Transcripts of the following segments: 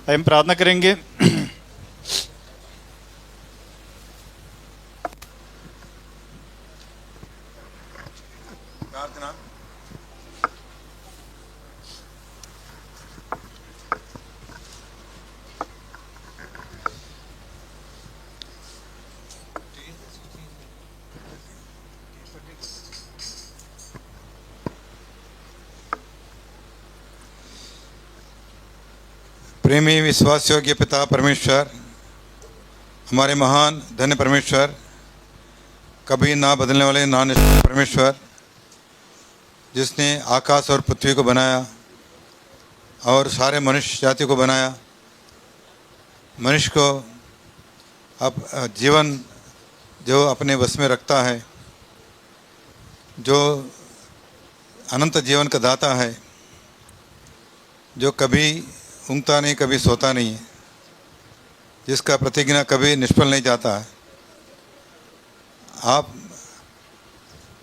हम प्रार्थना करेंगे। प्रार्थना। प्रेमी विश्वास योग्य पिता परमेश्वर, हमारे महान धन्य परमेश्वर, कभी ना बदलने वाले ना निष्फल परमेश्वर, जिसने आकाश और पृथ्वी को बनाया और सारे मनुष्य जाति को बनाया, मनुष्य को अब जीवन जो अपने वश में रखता है, जो अनंत जीवन का दाता है, जो कभी ऊँघता नहीं कभी सोता नहीं है, जिसका प्रतिज्ञा कभी निष्फल नहीं जाता है। आप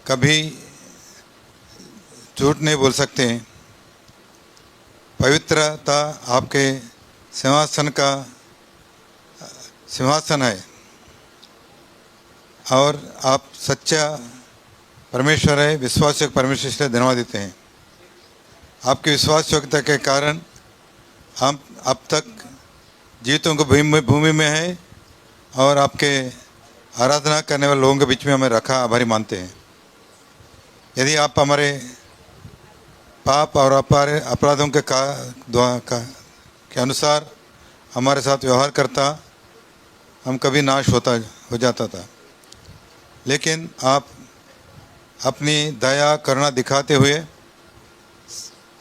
कभी झूठ नहीं बोल सकते हैं। पवित्रता आपके सिंहासन है और आप सच्चा परमेश्वर है, विश्वास योग्य परमेश्वर, इसलिए धन्यवाद देते हैं। आपकी विश्वास योग्यता के कारण हम अब तक जीवितों को भूमि में है और आपके आराधना करने वाले लोगों के बीच में हमें रखा, आभारी मानते हैं। यदि आप हमारे पाप और अपराधों के अनुसार हमारे साथ व्यवहार करता, हम कभी नाश हो जाता था, लेकिन आप अपनी दया करुणा दिखाते हुए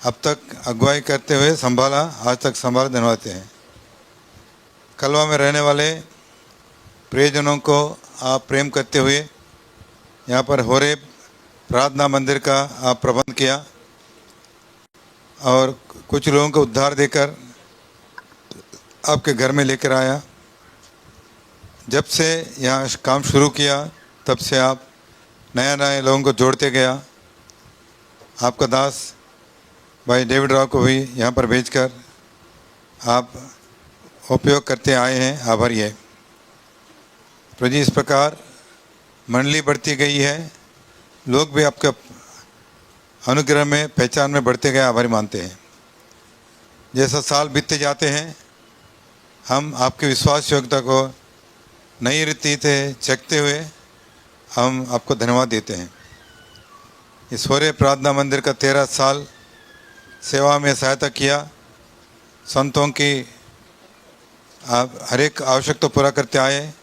अब तक अगुवाई करते हुए संभाला, आज तक संभाल धन्यवाद हैं। कलवा में रहने वाले प्रियजनों को आप प्रेम करते हुए यहाँ पर होरेब प्रार्थना मंदिर का आप प्रबंध किया और कुछ लोगों को उद्धार देकर आपके घर में लेकर आया। जब से यहाँ काम शुरू किया तब से आप नए लोगों को जोड़ते गया। आपका दास भाई डेविड राव को भी यहाँ पर भेजकर आप उपयोग करते आए हैं, आभारी है प्रभु जी। इस प्रकार मंडली बढ़ती गई है, लोग भी आपके अनुग्रह में पहचान में बढ़ते गए, आभारी मानते हैं। जैसा साल बीतते जाते हैं, हम आपके विश्वास योग्यता को नई रीति से चखते हुए हम आपको धन्यवाद देते हैं। इस होरे प्रार्थना मंदिर का 13 साल सेवा में सहायता किया, संतों की आप हर एक आवश्यकता पूरा करते आए,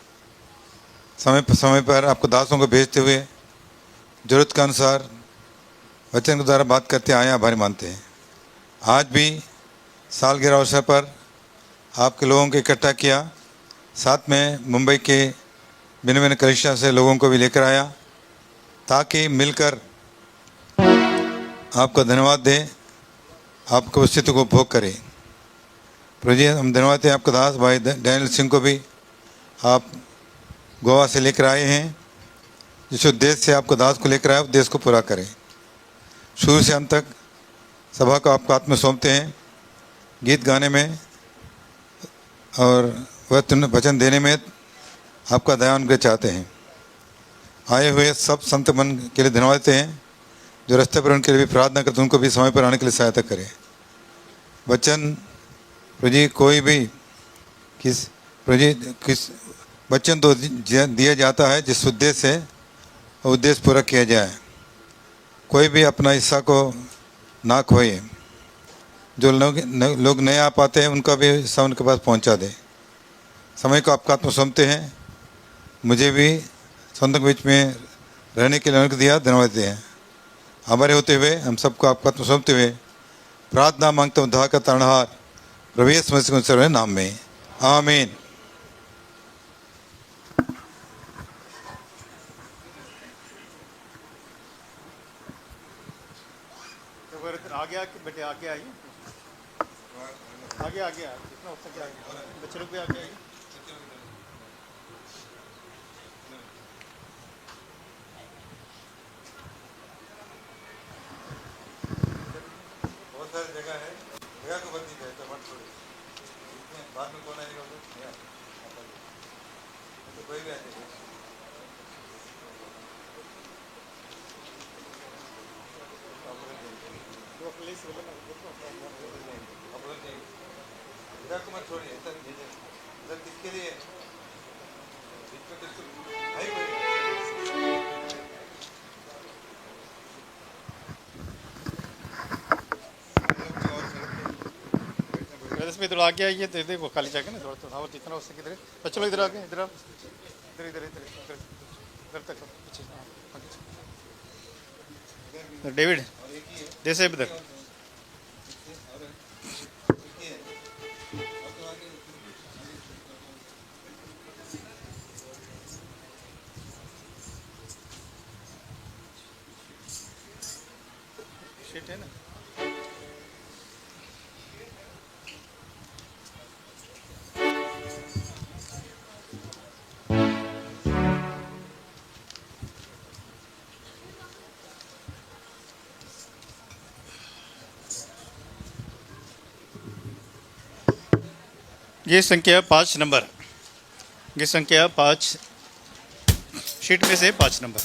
समय पर आपको दासों को भेजते हुए जरूरत के अनुसार वचन के द्वारा बात करते आए, आभारी मानते हैं। आज भी सालगिरह अवसर पर आपके लोगों को इकट्ठा किया, साथ में मुंबई के भिन्न भिन्न कलिसिया से लोगों को भी लेकर आया, ताकि मिलकर आपका धन्यवाद दें, आपके अस्तित्व को भोग करें। प्रभु जी, हम धन्यवाद हैं आपका दास भाई डैनियल सिंह को भी आप गोवा से लेकर आए हैं। जिस उद्देश्य से आपको दास को लेकर आए, उद्देश्य को पूरा करें। शुरू से अंत तक सभा को आपको हाथ में सौंपते हैं, गीत गाने में और वचन देने में आपका दया अनुग्रह चाहते हैं। आए हुए सब संत मन के लिए धन्यवाद देते हैं, जो रास्ते पर उनके लिए भी प्रार्थना करते, उनको भी समय पर आने के लिए सहायता करें। वचन प्रभु जी कोई भी किस वचन तो दिया जाता है जिस उद्देश्य से उद्देश्य पूरा किया जाए। कोई भी अपना हिस्सा को ना खोए। जो लोग नए आ पाते हैं उनका भी हिस्सा उनके पास पहुंचा दे। समय को आपका हाथ में सौंपते हैं। मुझे भी संतों के बीच में रहने के लिए अनुग्रह दिया, धन्यवाद देते हैं। हमारे होते हुए हम सबको आपका हाथ में सौंपते हुए प्रार्थना मांगते उद्धार का तारणहार प्रभु यीशु मसीह के नाम में, आमीन। आगे बेटे आगे आइए, आगे आगे जितना हो सके आगे, बच्चे लोग भी आगे आइए। बहुत सारी जगह है, जगह को बदली जाए तो मत छोड़िए। बाद में कौन आएगा उधर? तो कोई भी आएगा। इधर को मत छोड़िए, इधर भेजिए। इधर किसके लिए? बीच में किसको? भाई कोई। इसमें इधर आगे आइए तो देखो खाली जगह ना थोड़ा थोड़ा और जितना हो सके इधर। चलो इधर आगे, इधर आओ। इधर इधर इधर इधर इधर तक पीछे। हाँ, आगे चलो। डेविड जैसे इधर शीट है ना। ये संख्या 5 नंबर, ये संख्या 5 शीट में से 5 नंबर।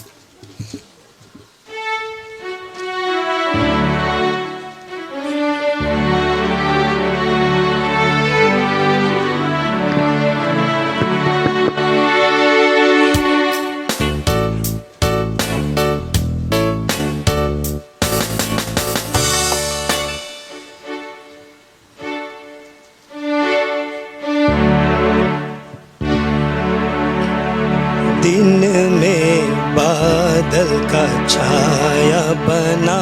दिन में बादल का छाया बना,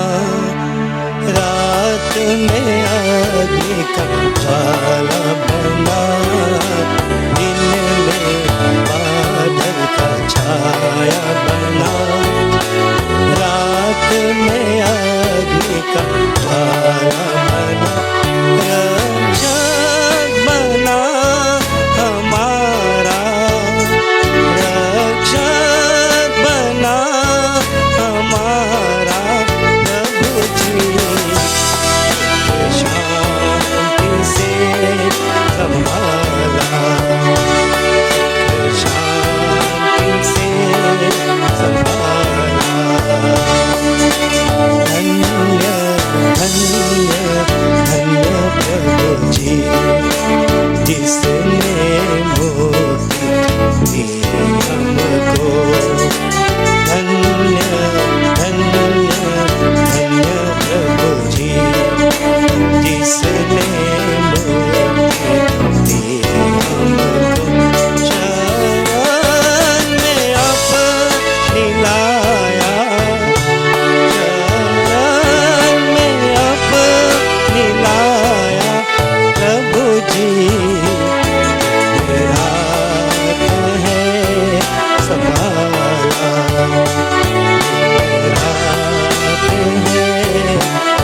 रात में आदमी का भाला बना। दिन में बादल का छाया बना, रात में आदमी का भाला बना। रक्षक बना हमारा, रक्षक बना हमारा प्रभु जी। शांति से संभाला, शांति से संभाला। धन्य धन्य धन्य प्रभु जी, जिसने मुक्ति दी हमको। धन्य धन्य धन्य प्रभु जी, जिसने मुक्ति दी हमको। शरण में अपनी लाया, शरण में अपनी लाया प्रभु जी। मेरा है संभाला, मेरा है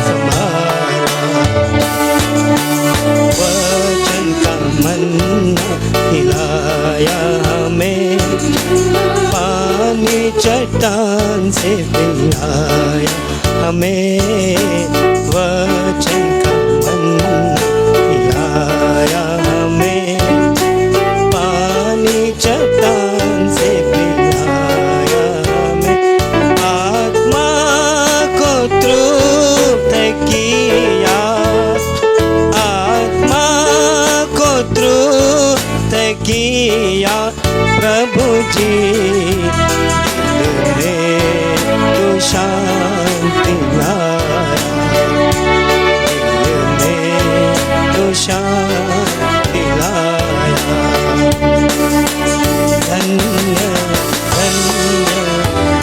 संभाला। वचन का मन्ना खिलाया हमें, पानी चट्टान से पिलाया हमें। वचन का मन्ना खिलाया हमें, पानी चट्टान से पिलाया हमें। आत्मा को तृप्त किया, आत्मा को तृप्त किया प्रभु जी। दिल में तू शांति लाया, दिल में तू शांति लाया। धन्य धन्य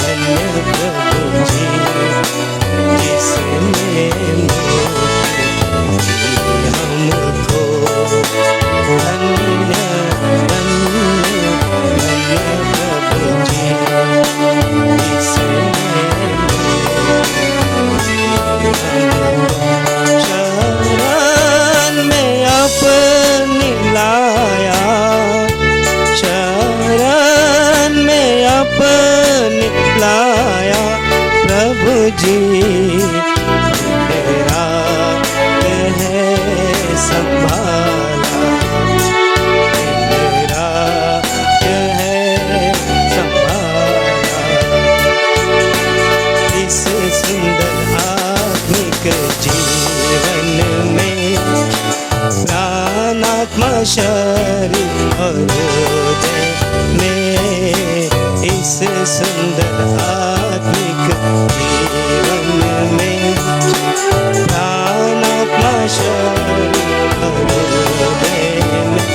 धन्य प्रभु जी, जिसने मुक्ति दी हमको। धन्य धन्य धन्य प्रभु जी, जिसने मुक्ति दी हमको। शरण में अपनी लाया, शरण में अपनी लाया प्रभु जी। मेरा है संभाला, शरीर और हृदय में, इस सुंदर आत्मिक जीवन में, प्राण आत्मा शरीर और हृदय में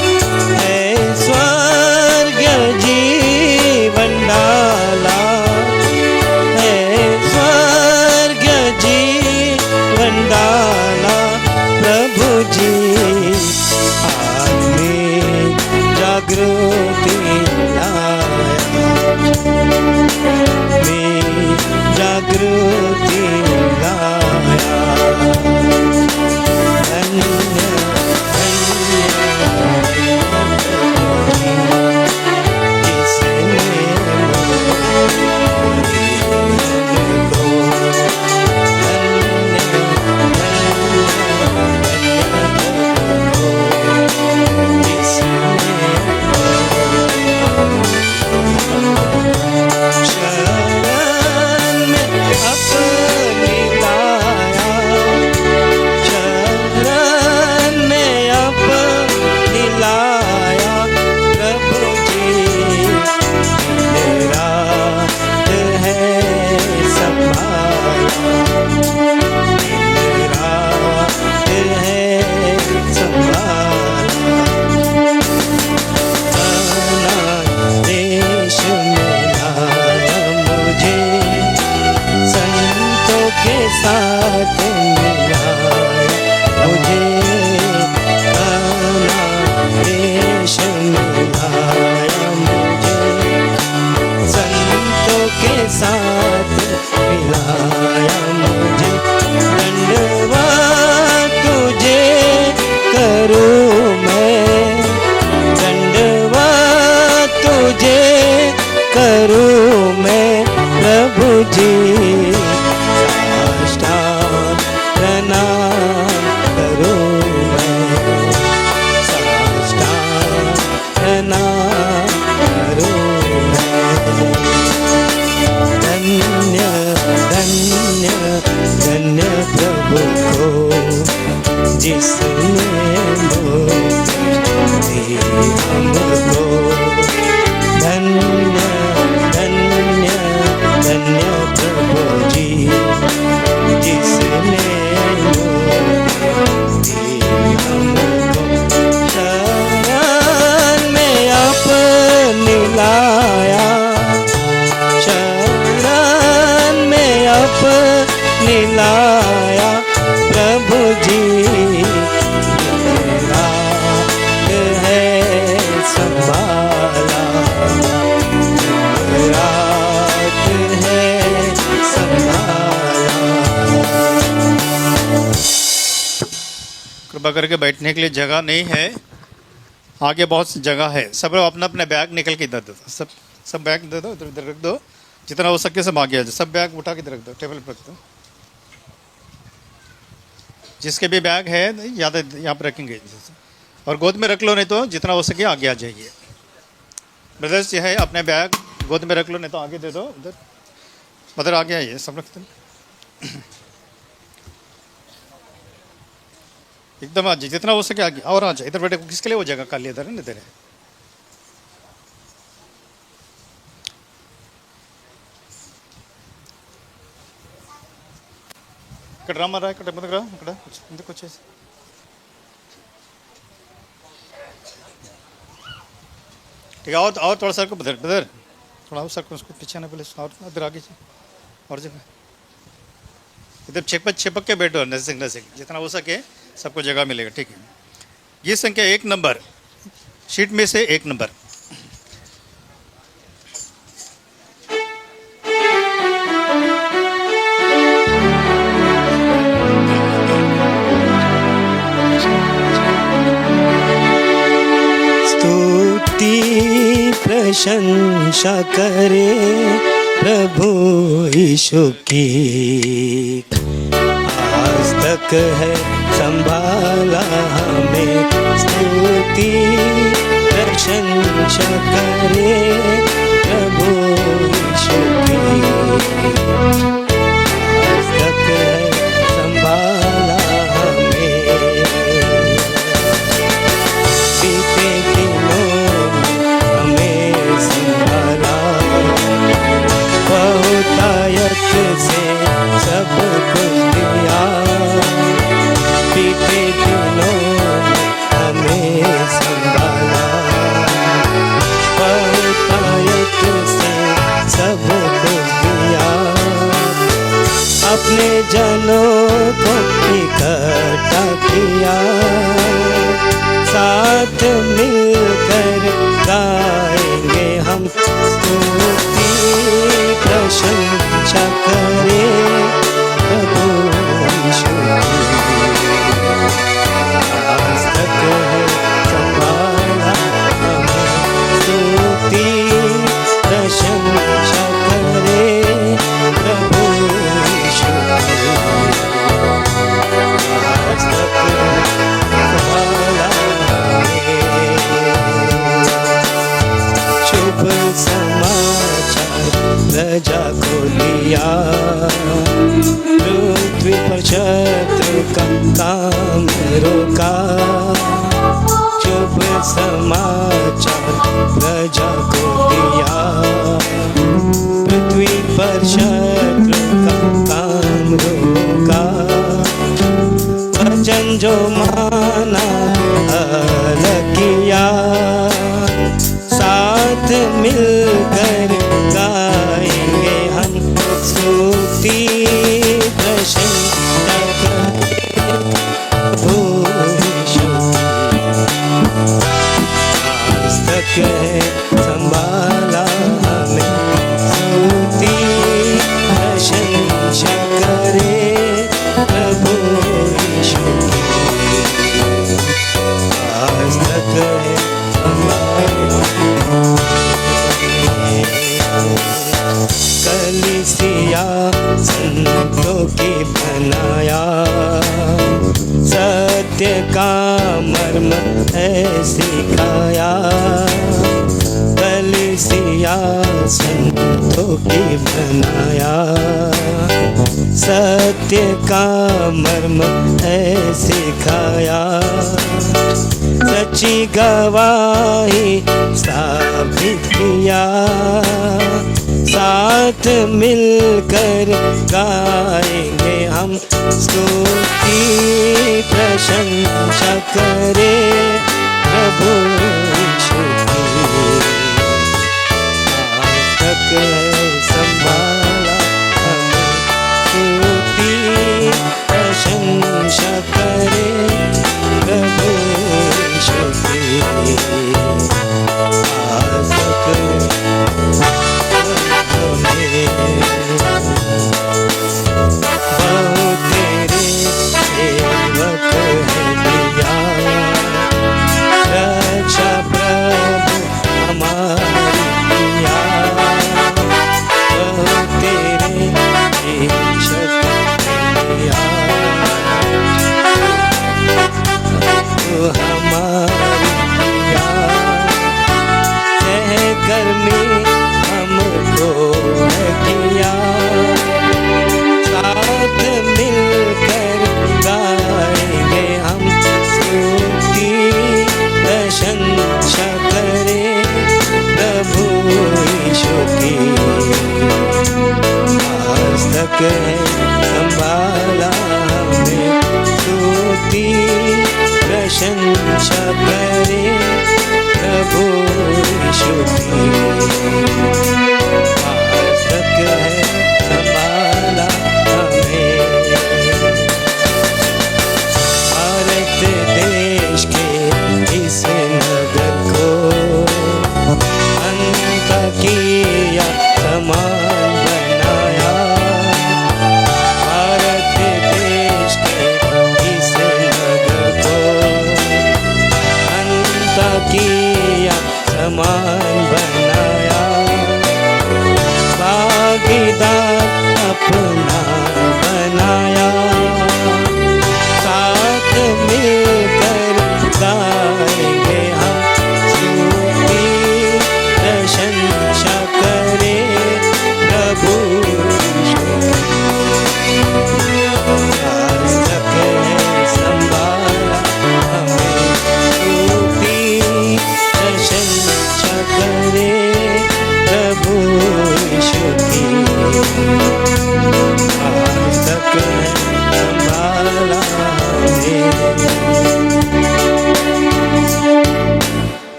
है स्वर्ग जीवन डाला, है स्वर्ग जीवन डाला प्रभु जी। आत्मिक जागृति लाया, में जागृति लाया। धन्य जिसने साथ मिलाया मुझे, काना देश मिलाया मुझे, संतों के साथ मिलाया मुझे। दंडवत तुझे करूँ मैं, दंडवत तुझे करूँ मैं प्रभु जी। प्रणाम करूँ मैं, साष्टांग प्रणाम करूँ मैं। धन्य धन्य धन्य प्रभु को जिसने मुक्ति हमको। धन्य धन्य धन्य प्रभु जी जिसने मुक्ति हमको। शरण में अपनी लाया, शरण में अपनी लाया प्रभु जी। मेरा है संभाला, रात है संभाला। कृपा करके बैठने के लिए जगह नहीं है, आगे बहुत सी जगह है। सब लोग अपना अपना बैग निकल के इधर दे दो, सब बैग दे दो, इधर इधर रख दो, जितना हो सके सब आगे आ जाओ। सब बैग उठा के इधर रख दो, टेबल पर रख दो। जिसके भी बैग है याद है यहाँ पर रखेंगे, और गोद में रख लो, नहीं तो जितना हो सके आगे आ जाइए। ब्रदर्स ये है, अपने बैग गोद में रख लो, नहीं तो आगे दे दो। उधर उधर आगे आइए, सब रखते हैं एकदम आ जाइए, जितना हो सके आगे और आ जाए। इधर बैठे, किसके लिए वो जगह खाली इधर है ना, इधर है। ఇక్కడ రమ్మరా, ఇక్కడ ముందుకు రా, ఇక్కడ ముందుకు వచ్చేసి ठीक है। और थोड़ा सा बदर बदर थोड़ा और सर उसको पीछे ना बोले, और इधर आगे और जगह इधर छिपक के बैठो, नजदीक नजदीक जितना हो सके सबको जगह मिलेगा। ठीक है, ये संख्या 1 नंबर शीट में से 1 नंबर। स्तुति प्रशंसा करे प्रभु यीशु की, आज तक है संभाला हमें। स्तुति प्रशंसा करे प्रभु यीशु की, आज तक है संभाला हमें। दिनों में हमें संभाला, बहुतायत से सब कुछ दिया, अपने जनों को इकट्ठा किया, साथ मिलकर गाएंगे हम स्तुति प्रशंसा करें प्रभु यीशु की। आज तक है संभाला हमें, स्तुति प्रशंसा करें प्रभु यीशु की। आज तक है संभाला हमें, शुभ समाचार प्रजा को दिया, पृथ्वी पर शत्रु का काम रोका, शुभ समाचार प्रजा को दिया, पृथ्वी पर शत्रु का काम रोका, वचन जो माना अलग किया, साथ मिलकर गाएंगे हम स्तुति प्रशंसा करें प्रभु यीशु की। आज तक है संभाला हमें, स्तुति प्रशंसा करें प्रभु यीशु की। आज तक है संभाला कलीसिया संतों की बनाया, सत्य का मर्म है सिखाया, कलीसिया संतों की बनाया, सत्य का मर्म है सिखाया, सच्ची गवाही स्थापित किया, साथ मिलकर गाएंगे हम स्तुति प्रशंसा करें प्रभु यीशु की। आज तक है संभाला हमें, स्तुति प्रशंसा करें प्रभु यीशु की। आज तक बहु तेरे सेवक है दिया, रक्षा प्रभु हमारी किया, बहु तेरे शिक्षक है दिया, तू हमारी किया, सहकर्मी हमको है किया, साथ मिलकर गाएंगे हम स्तुति प्रशंसा करें प्रभु यीशु की। आज तक है संभाला हमें, स्तुति प्रशंसा करें प्रभु यीशु की। आज तक है संभाला हमें, भारत देश के इस नगर को अंताकिया समान बनाया, भारत देश के इस नगर को अंताकिया समान बनाया,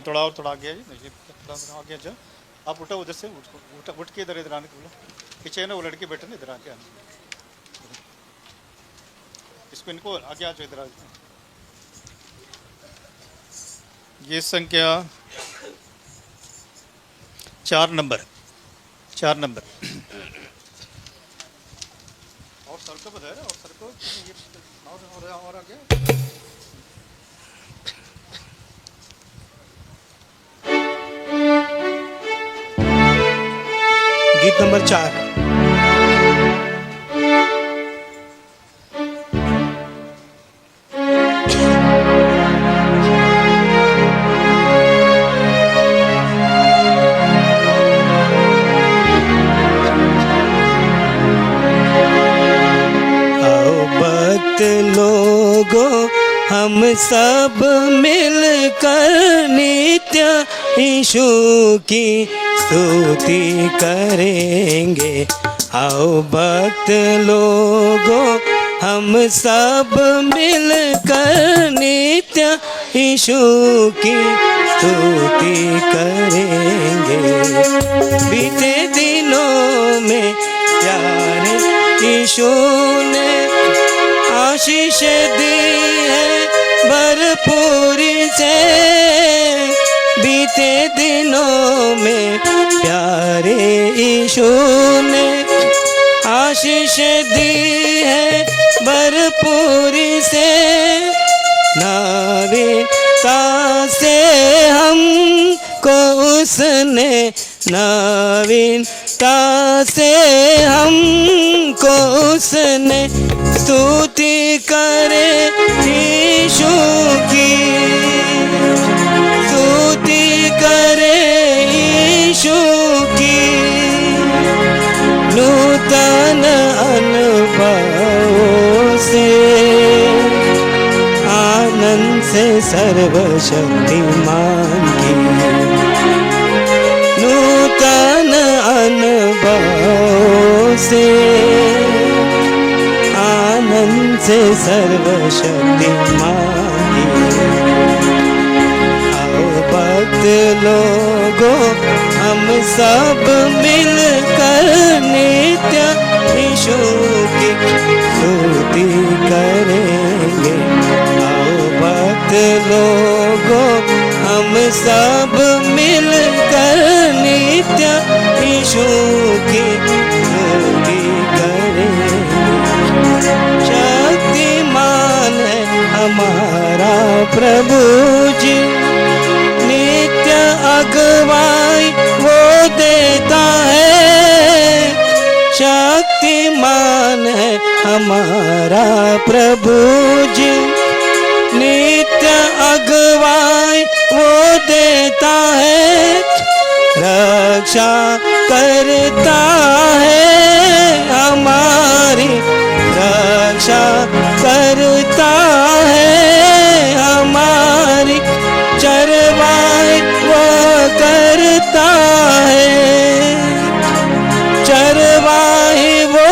थोड़ा आगे आइए, नहीं, थोड़ा थोड़ा आगे आ जाओ। आप उठो उधर से, उठ के इधर आने को बोलो। पीछे है ना वो लड़की बैठे ना, इधर आके आना। इसको इनको आगे आ जाओ, इधर आ जाओ। ये संख्या 4 नंबर। और सर को बताया, और सर को ये और आगे। गीत नंबर 4। लोगों हम सब मिलकर नित्य यीशु की स्तुति करेंगे। आओ भक्त लोगों हम सब मिलकर नित्य यीशु की स्तुति करेंगे। बीते दिनों में प्यारे यीशु ने आशीष दी है भरपूरी से। बीते दिनों में प्यारे यीशु ने आशीष दी है भरपूरी से। नवीनता से हमको उसने, नवीनता से हमको उसने स्तुति करे यीशु की, स्तुति करे यीशु की। नूतन अनुभवों से आनंद से सर्वशक्तिमान की, नूतन अनुभवों से आनंद से सर्वशक्तिमान की। आओ भक्त लोगों हम सब मिलकर नित्य यीशु की स्तुति करेंगे। आओ भक्त लोगों हम सब मिलकर नित्य यीशु की स्तुति करेंगे। शक्तिमान है हमारा प्रभु जी, नित्य अगुवाई वो देता है। शक्तिमान है हमारा प्रभु जी, नित्य अगुवाई वो देता है। रक्षा करता है हमारी, रक्षा करता है हमारी। चरवाई वो करता है, चरवाही वो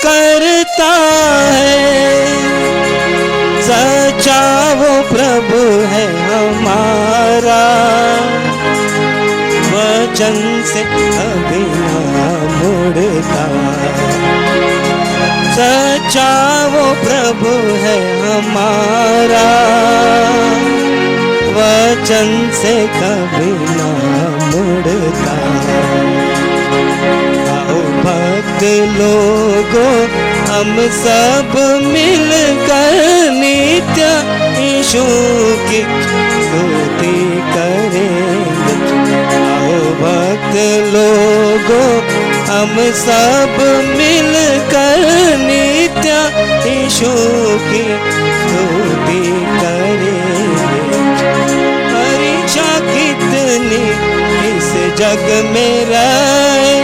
करता है। सच्चा वो प्रभु है हमारा, वचन से कभी ना मुड़ता। सच्चा वो प्रभु है हमारा, वचन से कभी ना मुड़ता। आओ भक्त लोगों हम सब मिलकर नित्य यीशु की स्तुति करेंगे। आओ भक्त लोगों हम सब मिलकर नित्य यीशु की स्तुति करेंगे। परीक्षा कितनी इस जग में रहे,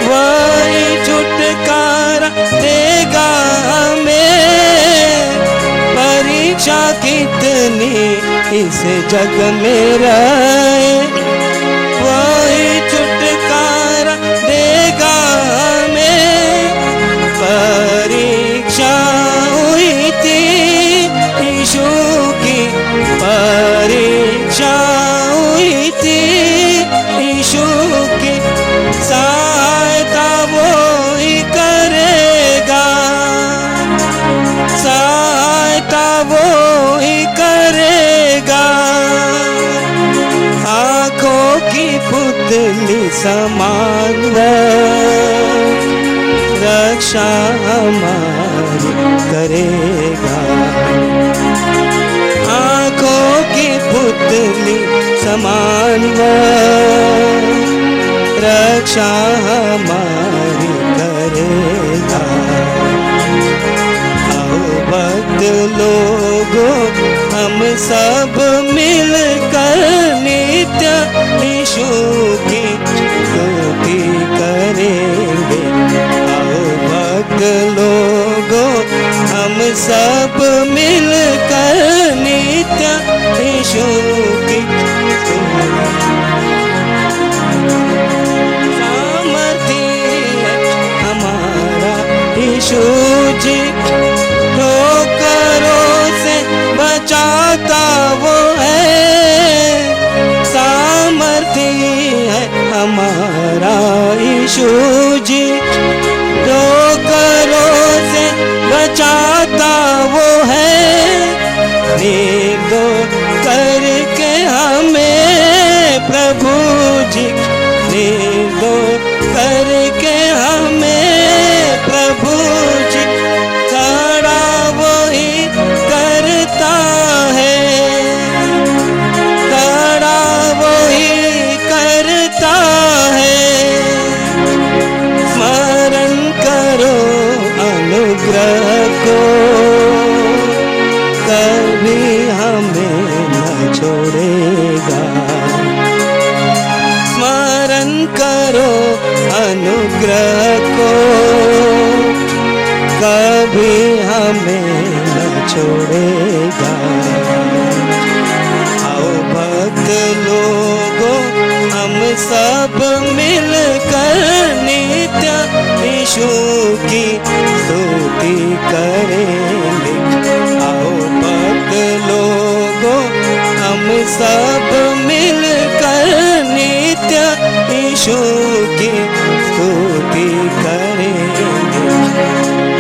वही छुटकारा देगा हमें। परीक्षा कितनी इस जग में रहे, वही छुटकारा देगा हमें। परीक्षा हुई थी यीशु की, परीक्षा पुतली समान रक्षा हमारी करेगा। आँखों की पुतली समान रक्षा हमारी करेगा। आओ भक्त लोगों हम सब मिलकर नित्य यीशु की स्तुति करेंगे। आओ भक्त लोगों हम सब मिलकर नित्य यीशु की सामर्थ्य है हमारा यीशु जी, ठोकरों से बचाता वो है। सामर्थ्य है हमारा यीशु जी, ठोकरों से बचाता वो है। निर्दोष करके हमें प्रभु जी, निर्दोष करके हमें प्रभु जी, खड़ा वो ही करता है, खड़ा वो ही करता है। स्मरण करो अनुग्रह को, कभी हमें न छोड़ेगा। स्मरण करो अनुग्रह को, कभी हमें न छोड़ेगा। आओ भक्त लोगों हम सब मिलकर नित्य यीशु की स्तुति करेंगे। आओ भक्त लोगों हम सब मिलकर नित्य यीशु की स्तुति करेंगे।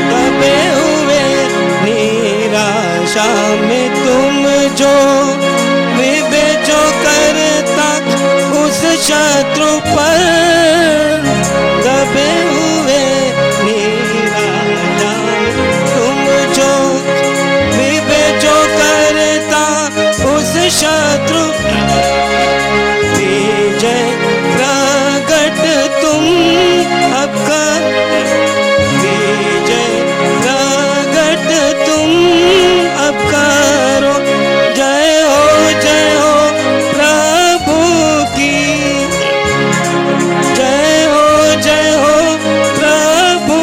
दबे हुए निराशा में तुम जो विवेचो करता उस शत्रु पर, दबे हुए निराशा में तुम जो विवेचो करता उस शत्रु विजय प्रगट तुम अब कर, विजय प्रगट तुम अब करो। जय हो प्रभु की, जय हो प्रभु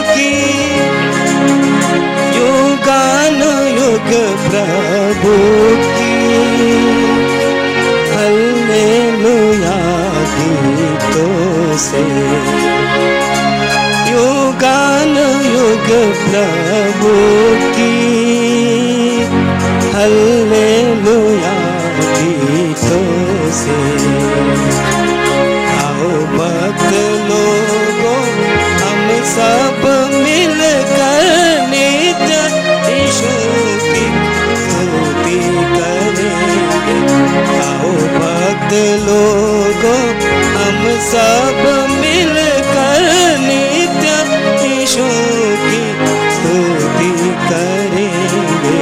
की। युगानुयुग प्रभु की हालेलुया गीतों से, युगानुयुग प्रभु की हालेलुया गीतों से। आओ भक्त लोगों हम सब मिलकर नित्य यीशु की स्तुति करेंगे। आओ भक्त लोगों हम सब मिलकर नित्य यीशु की स्तुति करेंगे।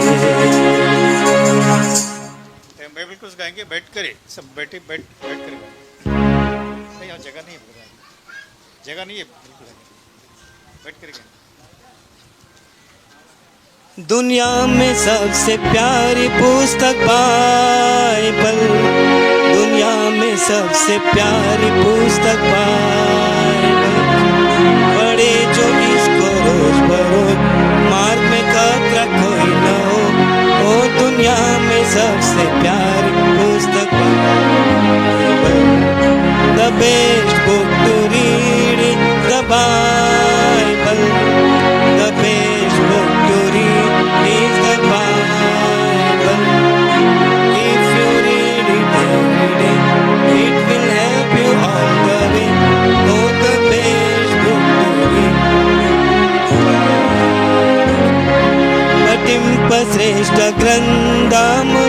बाइबल कुछ गाएंगे, बैठ करे सब बैठ कर गाएंगे। यहाँ जगह नहीं है, जगह नहीं है, बिल्कुल बैठ कर गाएंगे। दुनिया में सबसे प्यारी पुस्तक बाइबल, दुनिया में सबसे प्यारी पुस्तक बाइबल। पढ़े जो इसको रोज बरोज, मार्ग में खतरा कोई न हो। ओ दुनिया में सबसे प्यारी पुस्तक Bible. The best book to read is the Bible. The best book to read is the Bible. If you read it every day, it will help you all the way. Oh, the best book to read. పఠింప శ్రేష్ఠ గ్రంథము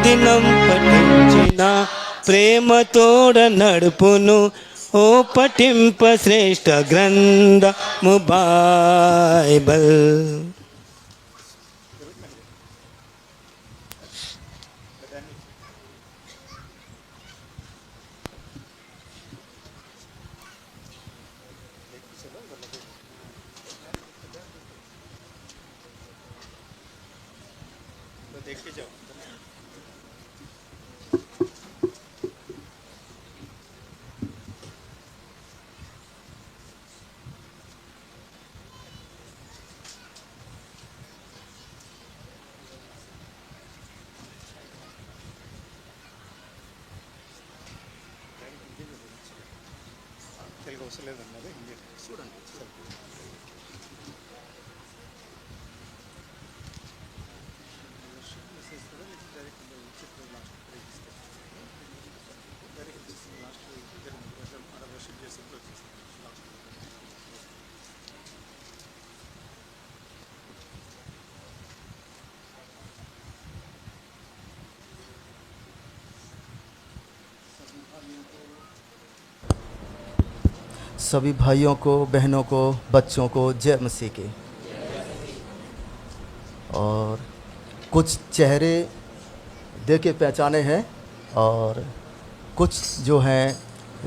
దినం పఠించిన ప్రేమతోడ నడుపును ఓ పఠింప శ్రేష్ఠ గ్రంథము Bible. देख के जाओ. తెలుగు అవసరం లేదన్నది హిందీ చూడండి. सभी भाइयों को, बहनों को, बच्चों को जय मसीह की। और कुछ चेहरे देखे पहचाने हैं और कुछ जो हैं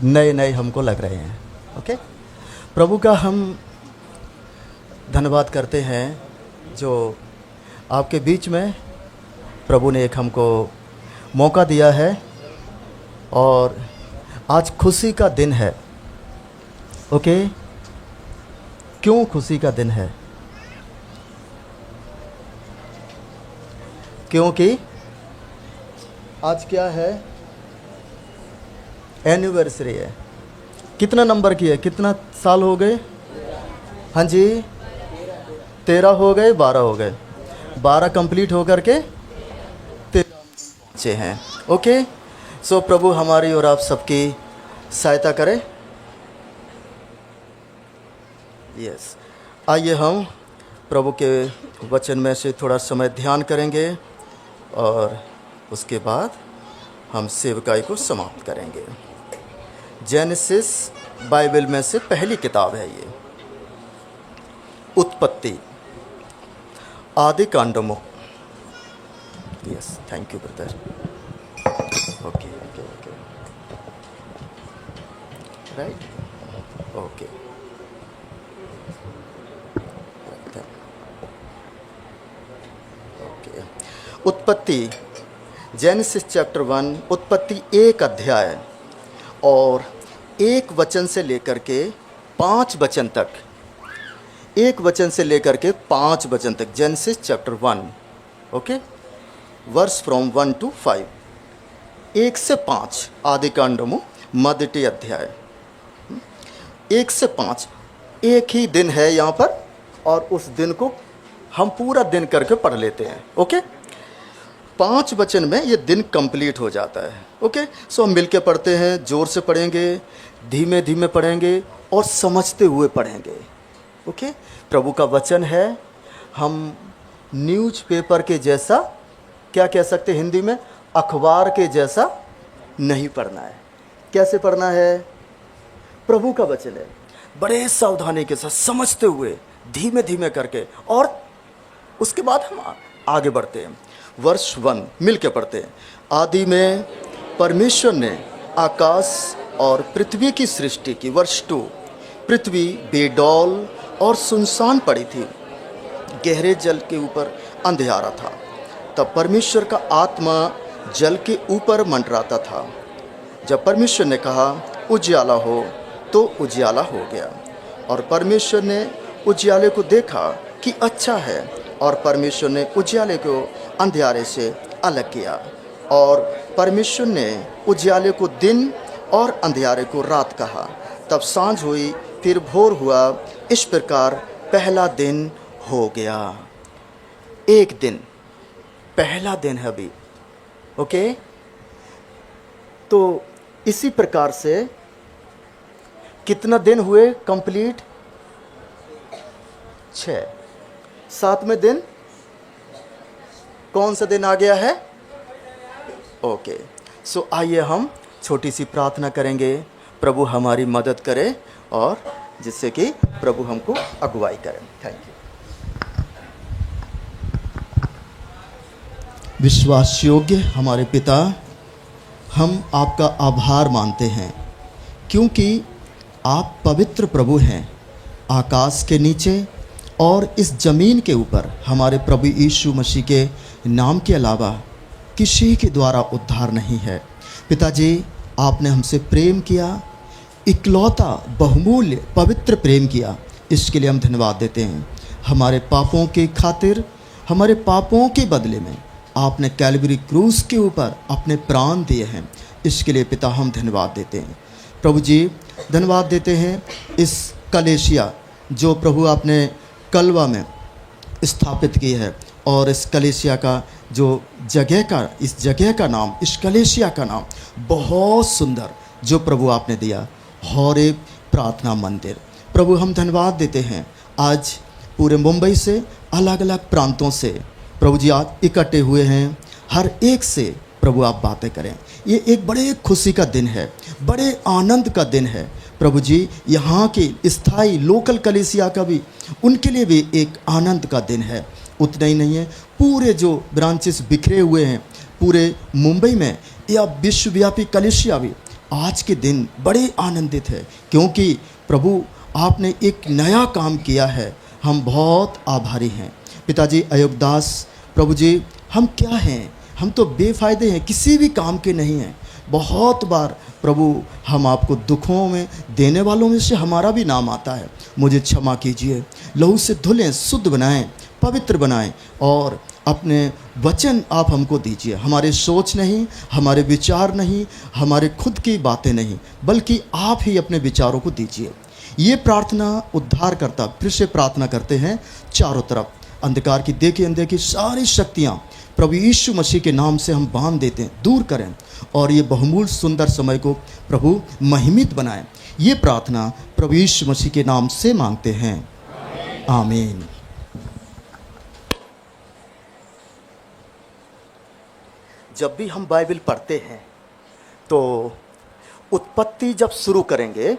नए नए हमको लग रहे हैं। ओके, प्रभु का हम धन्यवाद करते हैं जो आपके बीच में प्रभु ने एक हमको मौका दिया है और आज खुशी का दिन है। ओके, क्यों खुशी का दिन है? क्योंकि आज क्या है? एनिवर्सरी है। कितना नंबर की है? कितना साल हो गए? हाँ जी, 13 हो गए, 12 हो गए, 12 कंप्लीट हो करके 13 पहुँचे हैं। ओके, सो प्रभु हमारी और आप सबकी सहायता करें। यस, आइए हम प्रभु के वचन में से थोड़ा समय ध्यान करेंगे और उसके बाद हम सेवकाई को समाप्त करेंगे। जेनेसिस बाइबल में से पहली किताब है ये, उत्पत्ति, आदि कांडमो। Yes, thank you brother. Okay okay okay, right, okay. उत्पत्ति, जेनेसिस चैप्टर 1, उत्पत्ति 1 अध्याय और 1 वचन से लेकर के 5 वचन तक, 1 वचन से लेकर के 5 वचन तक, Genesis chapter 1, okay, verse from 1 to 5, 1 से 5 आदि कांडमो मदटी अध्याय, 1 से 5 एक ही दिन है यहाँ पर और उस दिन को हम पूरा दिन करके पढ़ लेते हैं। ओके, 5 वचन में ये दिन कंप्लीट हो जाता है। ओके, सो हम मिलके पढ़ते हैं, ज़ोर से पढ़ेंगे, धीमे धीमे पढ़ेंगे और समझते हुए पढ़ेंगे। ओके, प्रभु का वचन है, हम न्यूज़पेपर के जैसा, क्या कह सकते हैं हिंदी में, अखबार के जैसा नहीं पढ़ना है। कैसे पढ़ना है? प्रभु का वचन है, बड़े सावधानी के साथ समझते हुए धीमे धीमे करके, और उसके बाद हम आगे बढ़ते हैं। वर्ष 1 मिल के पढ़ते हैं। आदि में परमेश्वर ने आकाश और पृथ्वी की सृष्टि की। वर्ष 2, पृथ्वी बेडौल और सुनसान पड़ी थी, गहरे जल के ऊपर अंधियारा था। तब परमेश्वर का आत्मा जल के ऊपर मंडराता था। जब परमेश्वर ने कहा उजियाला हो, तो उजियाला हो गया। और परमेश्वर ने उजियाले को देखा कि अच्छा है, और परमेश्वर ने उजियाले को अंधियारे से अलग किया। और परमेश्वर ने उजियाले को दिन और अंधियारे को रात कहा। तब सांझ हुई, फिर भोर हुआ। इस प्रकार पहला दिन हो गया। एक दिन, पहला दिन है अभी। ओके, तो इसी प्रकार से कितना दिन हुए कंप्लीट? 6। 7वें दिन कौन सा दिन आ गया है? ओके, सो आइए हम छोटी सी प्रार्थना करेंगे, प्रभु हमारी मदद करे और जिससे कि प्रभु हमको अगुवाई करें। Thank you. विश्वास योग्य हमारे पिता, हम आपका आभार मानते हैं क्योंकि आप पवित्र प्रभु हैं। आकाश के नीचे और इस ज़मीन के ऊपर हमारे प्रभु यीशु मसीह के नाम के अलावा किसी के द्वारा उद्धार नहीं है। पिताजी, आपने हमसे प्रेम किया, इकलौता बहुमूल्य पवित्र प्रेम किया, इसके लिए हम धन्यवाद देते हैं। हमारे पापों के खातिर, हमारे पापों के बदले में आपने कैलवरी क्रूस के ऊपर अपने प्राण दिए हैं, इसके लिए पिता हम धन्यवाद देते हैं। प्रभु जी, धन्यवाद देते हैं इस कलेसिया जो प्रभु आपने कलवा में स्थापित की है, और इस कलेसिया का जो जगह का, इस जगह का नाम, इस कलेसिया का नाम बहुत सुंदर जो प्रभु आपने दिया, हौरेब प्रार्थना मंदिर। प्रभु हम धन्यवाद देते हैं, आज पूरे मुंबई से अलग अलग प्रांतों से प्रभु जी आप इकट्ठे हुए हैं, हर एक से प्रभु आप बातें करें। ये एक बड़े खुशी का दिन है, बड़े आनंद का दिन है प्रभु जी। यहाँ के स्थायी लोकल कलीसिया का भी, उनके लिए भी एक आनंद का दिन है। उतना ही नहीं है, पूरे जो ब्रांचेस बिखरे हुए हैं पूरे मुंबई में या विश्वव्यापी कलीसिया भी आज के दिन बड़े आनंदित है, क्योंकि प्रभु आपने एक नया काम किया है। हम बहुत आभारी हैं पिताजी। अयोगदास प्रभु जी, हम क्या हैं? हम तो बेफायदे हैं, किसी भी काम के नहीं हैं। बहुत बार प्रभु हम आपको दुखों में देने वालों में से हमारा भी नाम आता है, मुझे क्षमा कीजिए। लहू से धुलें, शुद्ध बनाएं, पवित्र बनाएं, और अपने वचन आप हमको दीजिए। हमारे सोच नहीं, हमारे विचार नहीं, हमारे खुद की बातें नहीं, बल्कि आप ही अपने विचारों को दीजिए। ये प्रार्थना उद्धार करता फिर से प्रार्थना करते हैं, चारों तरफ अंधकार की देखी अनदेखी सारी शक्तियाँ प्रभु यीशु मसीह के नाम से हम बांध देते हैं, दूर करें, और ये बहुमूल्य सुंदर समय को प्रभु महिमित बनाएं। ये प्रार्थना प्रभु यीशु मसीह के नाम से मांगते हैं, आमीन। जब भी हम बाइबल पढ़ते हैं तो उत्पत्ति जब शुरू करेंगे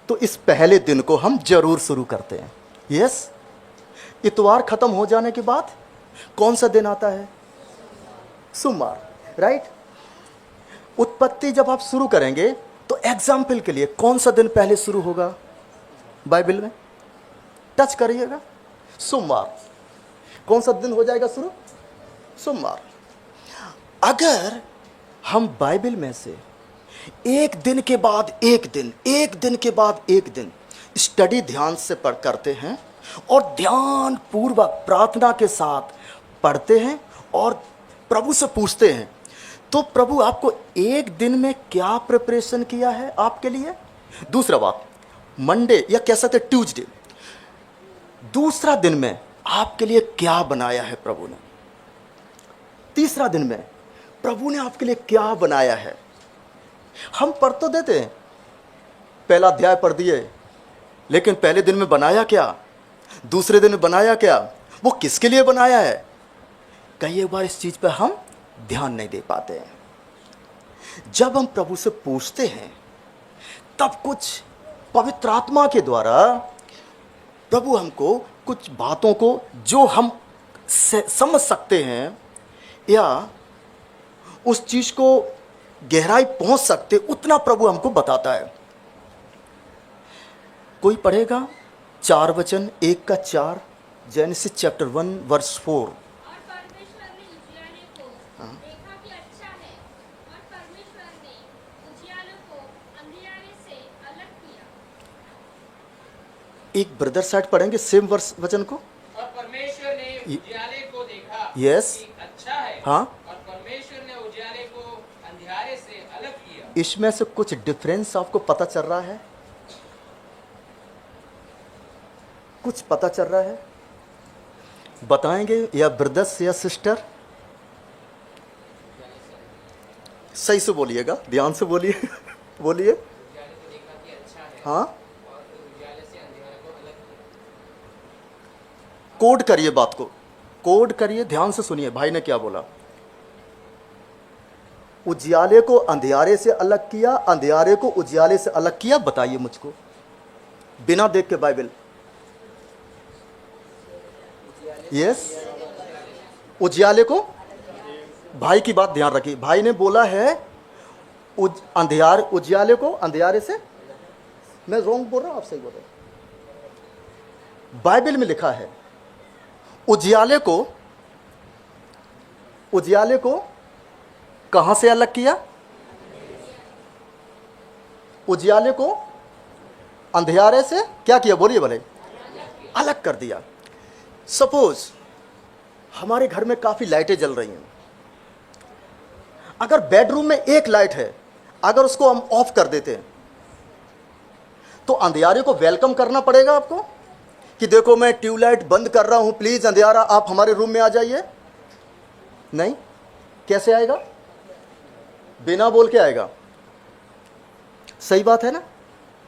तो इस पहले दिन को हम जरूर शुरू करते हैं। यस, इतवार खत्म हो जाने के बाद कौन सा दिन आता है? सोमवार, राइट। उत्पत्ति जब आप शुरू करेंगे तो एग्जाम्पल के लिए कौन सा दिन पहले शुरू होगा बाइबल में? टच करिएगा, सोमवार। कौन सा दिन हो जाएगा शुरू? सोमवार। अगर हम बाइबल में से एक दिन के बाद एक दिन, एक दिन के बाद एक दिन स्टडी ध्यान से पढ़ करते हैं और ध्यान पूर्वक प्रार्थना के साथ पढ़ते हैं और प्रभु से पूछते हैं, तो प्रभु आपको एक दिन में क्या प्रिपरेशन किया है आपके लिए? दूसरा बात, मंडे या कह सकते ट्यूसडे, दूसरा दिन में आपके लिए क्या बनाया है प्रभु ने? तीसरा दिन में प्रभु ने आपके लिए क्या बनाया है? हम पढ़ तो देते हैं, पहला अध्याय पढ़ दिए, लेकिन पहले दिन में बनाया क्या? दूसरे दिन में बनाया क्या? वो किसके लिए बनाया है? कई बार इस चीज पर हम ध्यान नहीं दे पाते हैं। जब हम प्रभु से पूछते हैं तब कुछ पवित्र आत्मा के द्वारा प्रभु हमको कुछ बातों को जो हम समझ सकते हैं या उस चीज को गहराई पहुंच सकते, उतना प्रभु हमको बताता है। कोई पढ़ेगा 4 वचन 1 का 4, जेनेसिस चैप्टर 1 वर्स 4। और परमेश्वर ने उजियाले को देखा कि अच्छा है, और परमेश्वर ने उजियाले को अंधियारे से अलग किया। एक ब्रदर साइड पढ़ेंगे सेम वर्स वचन को। और परमेश्वर ने उजियाले को देखा यस, कि अच्छा है, हाँ, और परमेश्वर ने उजियाले को अंधियारे से अलग किया। इसमें से कुछ डिफरेंस आपको पता चल रहा है? कुछ पता चल रहा है? बताएंगे या ब्रदर्स या सिस्टर? सही से बोलिएगा, ध्यान से बोलिए बोलिए। हाँ, कोड करिए बात को, कोड करिए, ध्यान से सुनिए भाई ने क्या बोला। उजियाले को अंधियारे से अलग किया, अंधियारे को उजियाले से अलग किया? बताइए मुझको, बिना देख के बाइबल। यस, उजियाले को, भाई की बात ध्यान रखिए, भाई ने बोला है उजियाले को अंधियारे से। मैं रॉन्ग बोल रहा हूं, आप सही बोल रहे हैं। बाइबल में लिखा है उजियाले को कहां से अलग किया? उजियाले को अंधियारे से क्या किया? बोलिए भले, अलग कर दिया। सपोज हमारे घर में काफी लाइटें जल रही हैं, अगर बेडरूम में एक लाइट है, अगर उसको हम ऑफ कर देते हैं तो अंधियारे को वेलकम करना पड़ेगा आपको कि देखो मैं ट्यूबलाइट बंद कर रहा हूं, प्लीज अंधियारा आप हमारे रूम में आ जाइए। नहीं, कैसे आएगा? बिना बोल के आएगा। सही बात है ना?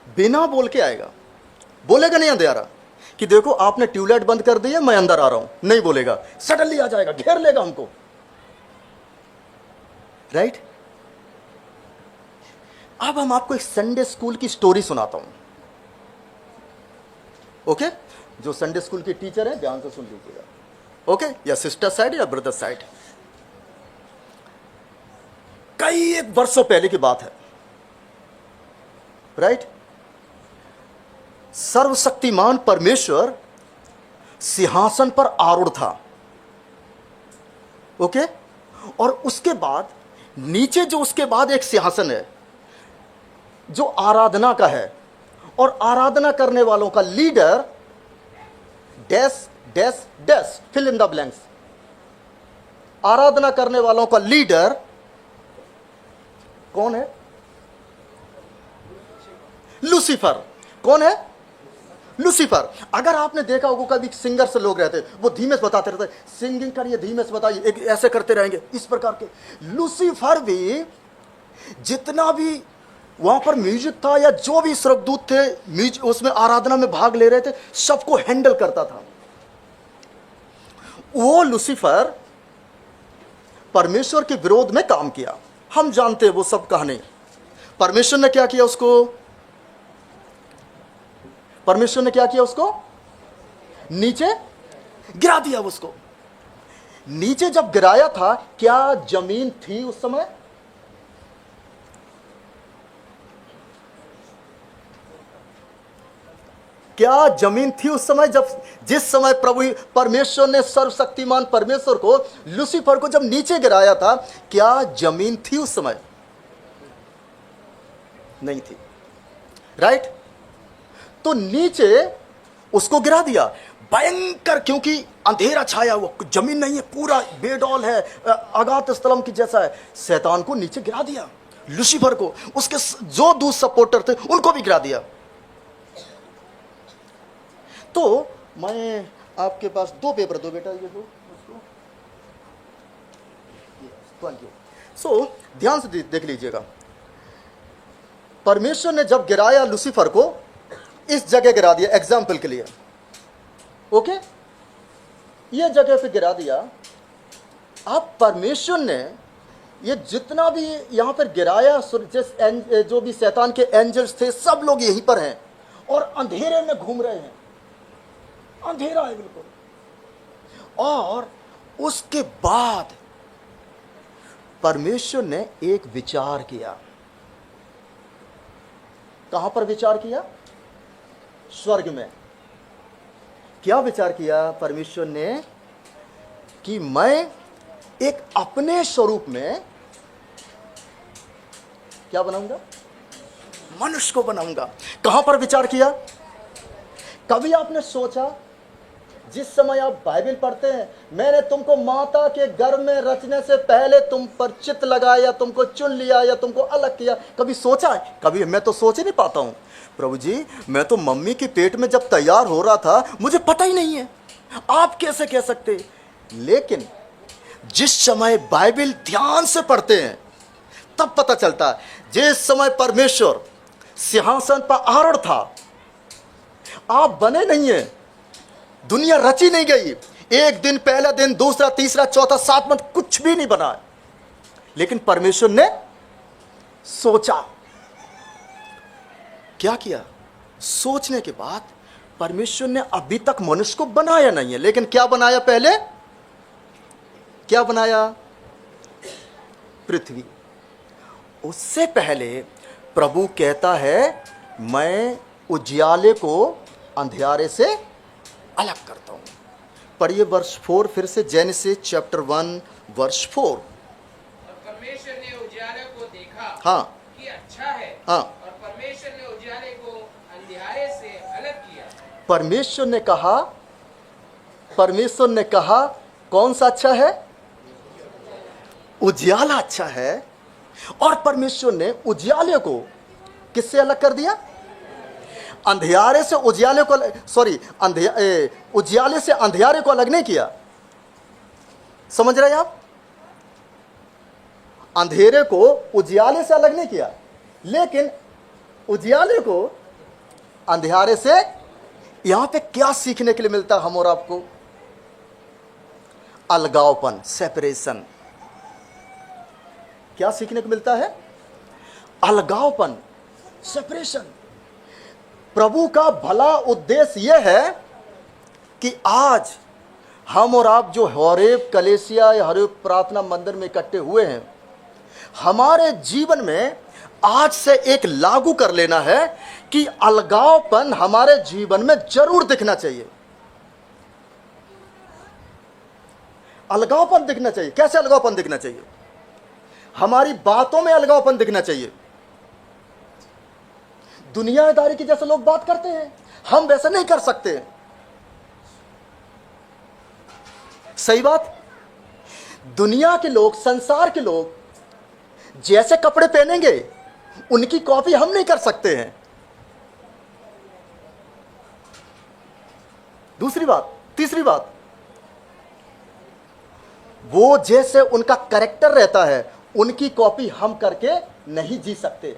बिना बोल के आएगा। बोलेगा नहीं अंधियारा कि देखो आपने ट्यूबलाइट बंद कर दी है, मैं अंदर आ रहा हूं। नहीं बोलेगा, सडनली आ जाएगा, घेर लेगा हमको। राइट? अब हम आपको एक संडे स्कूल की स्टोरी सुनाता हूं। ओके? जो संडे स्कूल के टीचर हैं ध्यान से सुन लीजिएगा। ओके? या सिस्टर साइड या ब्रदर साइड। कई एक वर्षों पहले की बात है। राइट? सर्वशक्तिमान परमेश्वर सिंहासन पर आरूढ़ था। ओके? और उसके बाद नीचे जो उसके बाद एक सिंहासन है जो आराधना का है, और आराधना करने वालों का leader dash dash dash, fill in the blanks. आराधना करने वालों का लीडर कौन है? लूसीफर। कौन है? लूसीफर। अगर आपने देखा होगा कभी सिंगर से लोग रहते, वो धीमे से बताते रहते, सिंगिंग करिए, धीमे से बताइए, एक ऐसे करते रहेंगे, इस प्रकार के। लूसीफर भी जितना भी वहां पर म्यूजिक था या जो भी स्वर्गदूत थे उसमें आराधना में भाग ले रहे थे, सबको हैंडल करता था। वो लूसीफर परमेश्वर के विरोध में काम किया। हम जानते हैं वो सब कहानी। परमेश्वर ने क्या किया उसको? परमेश्वर ने क्या किया उसको? नीचे गिरा दिया उसको। नीचे जब गिराया था, क्या जमीन थी उस समय? क्या जमीन थी उस समय? जब जिस समय प्रभु परमेश्वर ने, सर्वशक्तिमान परमेश्वर को, लूसीफर को जब नीचे गिराया था, क्या जमीन थी उस समय? नहीं थी। राइट? तो नीचे उसको गिरा दिया, भयंकर, क्योंकि अंधेरा छाया हुआ, जमीन नहीं है, पूरा बेडौल है, अगाध स्थलम की जैसा है। शैतान को नीचे गिरा दिया, लूसीफर को, उसके जो दूसरे सपोर्टर थे उनको भी गिरा दिया। तो मैं आपके पास दो पेपर दो बेटा, ये दो थैंक यू। सो ध्यान से देख लीजिएगा। परमेश्वर ने जब गिराया लूसीफर को, इस जगह गिरा दिया एग्जाम्पल के लिए। ओके? ये जगह पे गिरा दिया। अब परमेश्वर ने ये जितना भी यहां पर गिराया, जो भी शैतान के एंजल्स थे, सब लोग यहीं पर हैं और अंधेरे में घूम रहे हैं। अंधेरा है बिल्कुल। और उसके बाद परमेश्वर ने एक विचार किया। कहां पर विचार किया? स्वर्ग में। क्या विचार किया परमेश्वर ने? कि मैं एक अपने स्वरूप में क्या बनाऊंगा? मनुष्य को बनाऊंगा। कहां पर विचार किया? कभी आपने सोचा, जिस समय आप बाइबल पढ़ते हैं, मैंने तुमको माता के गर्भ में रचने से पहले तुम पर चित्त लगाया, तुमको चुन लिया या तुमको अलग किया, कभी सोचा है? कभी मैं तो सोच ही नहीं पाता हूं, प्रभु जी मैं तो मम्मी के पेट में जब तैयार हो रहा था, मुझे पता ही नहीं है। आप कैसे कह सकते? लेकिन जिस समय बाइबल ध्यान से पढ़ते हैं तब पता चलता है, जिस समय परमेश्वर सिंहासन पर आरूढ़ था, आप बने नहीं है, दुनिया रची नहीं गई। एक दिन, पहला दिन, दूसरा, तीसरा, चौथा, सातवां, कुछ भी नहीं बना। लेकिन परमेश्वर ने सोचा। क्या किया? सोचने के बाद परमेश्वर ने अभी तक मनुष्य को बनाया नहीं है, लेकिन क्या बनाया? पहले क्या बनाया? पृथ्वी। उससे पहले प्रभु कहता है मैं उजियाले को अंधियारे से अलग करता हूं। पढ़िए वर्ष 4 फिर से, जेनेसिस चैप्टर 1 वर्ष 4। और परमेश्वर ने उजियाले को देखा हाँ कि अच्छा है, हाँ। और परमेश्वर ने उजियाले को अंधियारे से अलग किया। परमेश्वर ने कहा कौन सा अच्छा है? उजियाला अच्छा है। और परमेश्वर ने उजियाले को किससे अलग कर दिया? अंधियारे से उजियाले को, सॉरी, उजियाले से अंधियारे को अलग नहीं किया। समझ रहे हैं आप? अंधेरे को उजियाले से अलग नहीं किया, लेकिन उजियाले को अंधियारे से। यहां पे क्या सीखने के लिए मिलता है हम और आपको? अलगावपन, सेपरेशन। क्या सीखने को मिलता है? अलगावपन, सेपरेशन। प्रभु का भला उद्देश्य यह है कि आज हम और आप जो होरेब कलेसिया या होरेब प्रार्थना मंदिर में इकट्ठे हुए हैं, हमारे जीवन में आज से एक लागू कर लेना है कि अलगावपन हमारे जीवन में जरूर दिखना चाहिए। अलगावपन दिखना चाहिए। कैसे अलगावपन दिखना चाहिए? हमारी बातों में अलगावपन दिखना चाहिए। दुनियादारी की जैसे लोग बात करते हैं, हम वैसे नहीं कर सकते। सही बात। दुनिया के लोग, संसार के लोग जैसे कपड़े पहनेंगे उनकी कॉपी हम नहीं कर सकते हैं। दूसरी बात, तीसरी बात, वो जैसे उनका कैरेक्टर रहता है उनकी कॉपी हम करके नहीं जी सकते।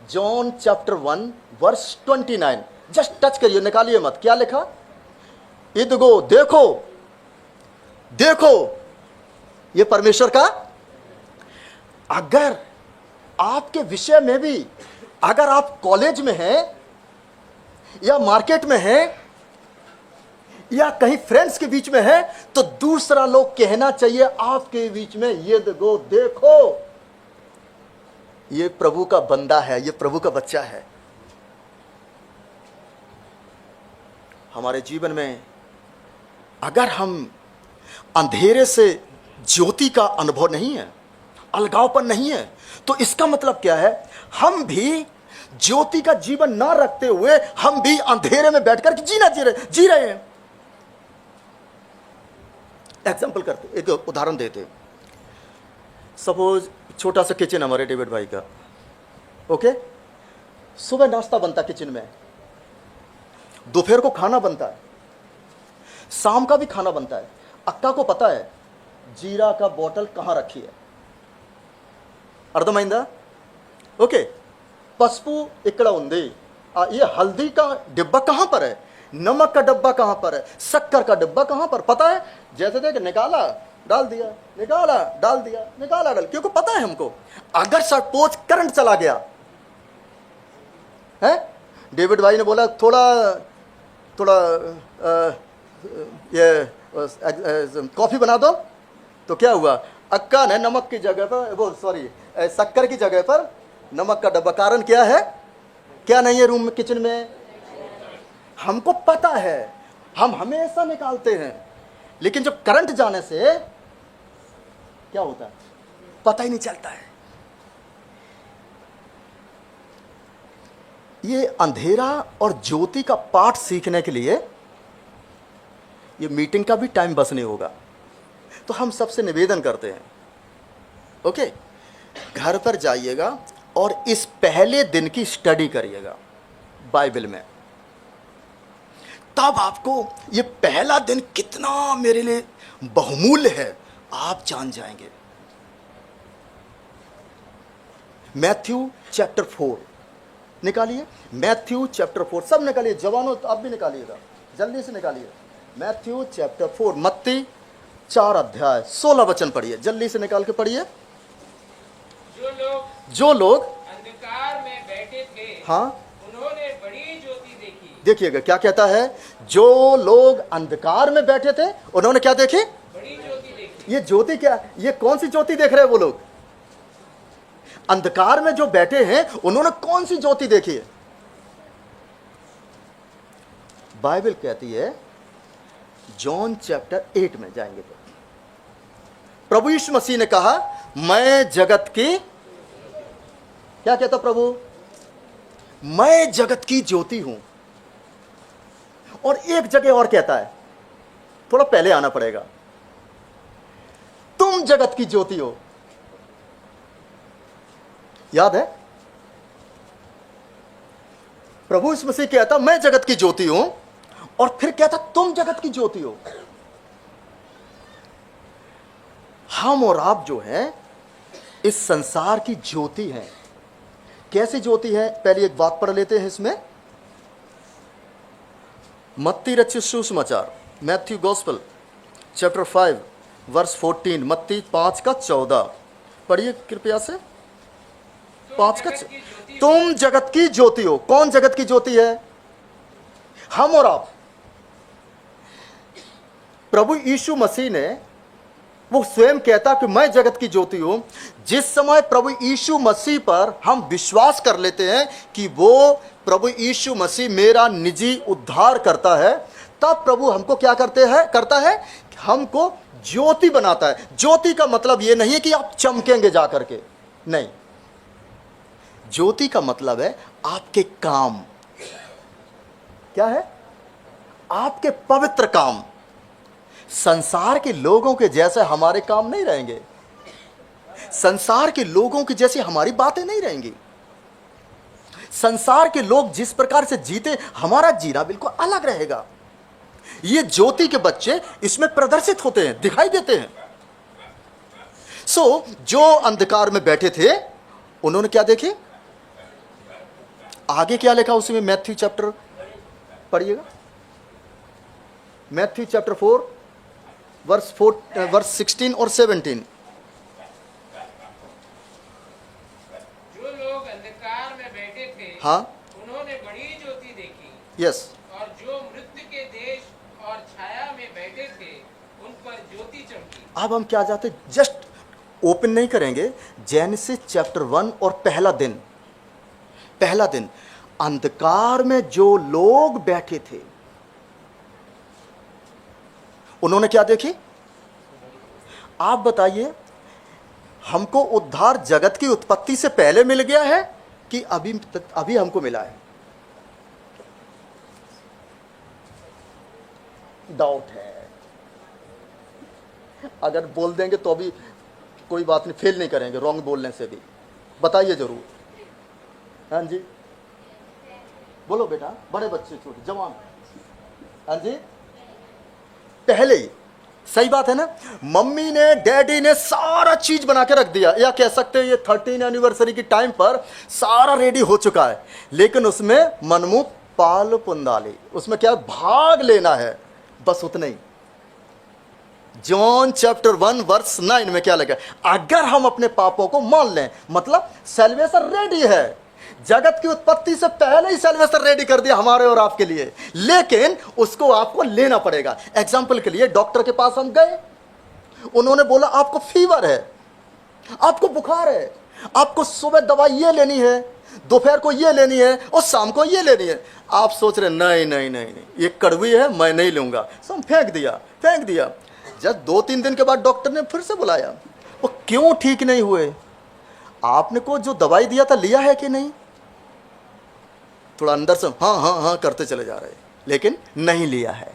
जॉन चैप्टर 1 वर्ष 29, जस्ट टच करिए, निकालिए मत। क्या लिखा? इदगो, देखो, देखो, ये परमेश्वर का। अगर आपके विषय में भी, अगर आप कॉलेज में हैं या मार्केट में हैं या कहीं फ्रेंड्स के बीच में हैं, तो दूसरा लोग कहना चाहिए आपके बीच में, ये देखो, देखो, ये प्रभु का बंदा है, ये प्रभु का बच्चा है। हमारे जीवन में अगर हम अंधेरे से ज्योति का अनुभव नहीं है, अलगावपन नहीं है, तो इसका मतलब क्या है? हम भी ज्योति का जीवन ना रखते हुए हम भी अंधेरे में बैठकर जी रहे हैं। एग्जाम्पल करते, एक उदाहरण देते। सपोज छोटा सा किचन हमारे डेविड भाई का, ओके। सुबह नाश्ता बनता किचन में, दोपहर को खाना बनता है, शाम का भी खाना बनता है। अक्का को पता है जीरा का बोतल कहां रखी है, अर्धमाइंदा, ओके। पसपू इकड़ा उंदी, ये हल्दी का डिब्बा कहां पर है, नमक का डब्बा कहां पर है, शक्कर का डिब्बा कहां पर, पता है। जैसे देख, निकाला डाल दिया, निकाला डाल दिया, निकाला डाल, क्योंकि पता है हमको। अगर सपोज करंट चला गया है, डेविड भाई ने बोला थोड़ा थोड़ा ये कॉफी बना दो, तो क्या हुआ? अक्का ने नमक की जगह पर, वो सॉरी शक्कर की जगह पर नमक का डब्बा। कारण क्या है? क्या नहीं है रूम में, किचन में? हमको पता है, हम हमेशा निकालते हैं, लेकिन जब करंट जाने से क्या होता है पता ही नहीं चलता है। ये अंधेरा और ज्योति का पाठ सीखने के लिए ये मीटिंग का भी टाइम बस नहीं होगा। तो हम सबसे निवेदन करते हैं, ओके, घर पर जाइएगा और इस पहले दिन की स्टडी करिएगा बाइबल में। तब आपको ये पहला दिन कितना मेरे लिए बहुमूल्य है आप जान जाएंगे। मैथ्यू चैप्टर 4 निकालिए, मैथ्यू चैप्टर 4, सब निकालिए, जवानों तो आप भी निकालिएगा, जल्दी से निकालिए। मैथ्यू चैप्टर 4, मत्ती 4 अध्याय 16 वचन पढ़िए, जल्दी से निकाल के पढ़िए। जो लोग अंधकार में बैठे थे हाँ उन्होंने बड़ी ज्योति देखी। देखिएगा क्या कहता है, जो लोग अंधकार में बैठे थे उन्होंने क्या देखी? बड़ी ज्योति देखी। ये ज्योति क्या, ये कौन सी ज्योति देख रहे हैं वो लोग? अंधकार में जो बैठे हैं उन्होंने कौन सी ज्योति देखी है? बाइबल कहती है, जॉन चैप्टर 8 में जाएंगे तो प्रभु यीशु मसीह ने कहा, मैं जगत की, क्या कहता प्रभु? मैं जगत की ज्योति हूं। और एक जगह और कहता है, थोड़ा पहले आना पड़ेगा, तुम जगत की ज्योति हो। याद है? प्रभु यीशु मसीह कहता, मैं जगत की ज्योति हूं, और फिर कहता तुम जगत की ज्योति हो। हम और आप जो हैं इस संसार की ज्योति हैं। कैसी ज्योति है? पहले एक बात पढ़ लेते हैं इसमें। मत्ती रचित सुसमाचार, मैथ्यू गॉस्पेल चैप्टर 5 वर्स 14, मत्ती 5 का 14 पढ़िए कृपया से। 5 का तुम जगत की ज्योति हो। कौन जगत की ज्योति है? हम और आप। प्रभु यीशु मसीह ने, वो स्वयं कहता कि मैं जगत की ज्योति हूं। जिस समय प्रभु यीशु मसीह पर हम विश्वास कर लेते हैं कि वो प्रभु यीशु मसीह मेरा निजी उद्धार करता है, तब प्रभु हमको क्या करता है? हमको ज्योति बनाता है। ज्योति का मतलब ये नहीं है कि आप चमकेंगे जा करके, नहीं। ज्योति का मतलब है आपके काम। क्या है? आपके पवित्र काम। संसार के लोगों के जैसे हमारे काम नहीं रहेंगे, संसार के लोगों की जैसी हमारी बातें नहीं रहेंगी। संसार के लोग जिस प्रकार से जीते, हमारा जीना बिल्कुल अलग रहेगा। ये ज्योति के बच्चे इसमें प्रदर्शित होते हैं, दिखाई देते हैं। जो अंधकार में बैठे थे उन्होंने क्या देखे? आगे क्या लिखा उसी में? मैथ्यू चैप्टर पढ़िएगा, मैथ्यू चैप्टर 4 वर्स 16 और 17। जो लोग अंधकार में बैठे थे हाँ, उन्होंने बड़ी ज्योति देखी। यस। और जो मृत्यु के देश और छाया में बैठे थे उन पर ज्योति चमकी। अब हम क्या चाहते, जस्ट ओपन नहीं करेंगे, जेनेसिस चैप्टर 1 और पहला दिन अंधकार में जो लोग बैठे थे उन्होंने क्या देखी? आप बताइए, हमको उद्धार जगत की उत्पत्ति से पहले मिल गया है कि अभी हमको मिला है? डाउट है। अगर बोल देंगे तो अभी कोई बात नहीं, फेल नहीं करेंगे रॉन्ग बोलने से भी। बताइए जरूर। हाँ जी, बोलो बेटा, बड़े बच्चे छोटे जवान। हाँ जी, पहले ही। सही बात है ना? मम्मी ने डैडी ने सारा चीज बना के रख दिया, या कह सकते हैं ये 13 एनिवर्सरी की टाइम पर सारा रेडी हो चुका है, लेकिन उसमें मनमुख पाल पुंदाली, उसमें क्या भाग लेना है, बस उतना ही। जॉन चैप्टर 1 वर्स 9 में क्या लगा? अगर हम अपने पापों को मान लें, मतलब सैल्वेशन रेडी है। जगत की उत्पत्ति से पहले ही सैल्वेशन रेडी कर दिया हमारे और आपके लिए, लेकिन उसको आपको लेना पड़ेगा। एग्जाम्पल के लिए, डॉक्टर के पास हम गए, उन्होंने बोला आपको फीवर है, आपको बुखार है, आपको सुबह दवाई ये लेनी है, दोपहर को ये लेनी है और शाम को ये लेनी है। आप सोच रहे नहीं नहीं नहीं नहीं, ये कड़वी है, मैं नहीं लूंगा, सब फेंक दिया। जब 2-3 दिन के बाद डॉक्टर ने फिर से बुलाया, वो क्यों ठीक नहीं हुए? आपने को जो दवाई दिया था लिया है कि नहीं? थोड़ा अंदर से हाँ करते चले जा रहे, लेकिन नहीं लिया है।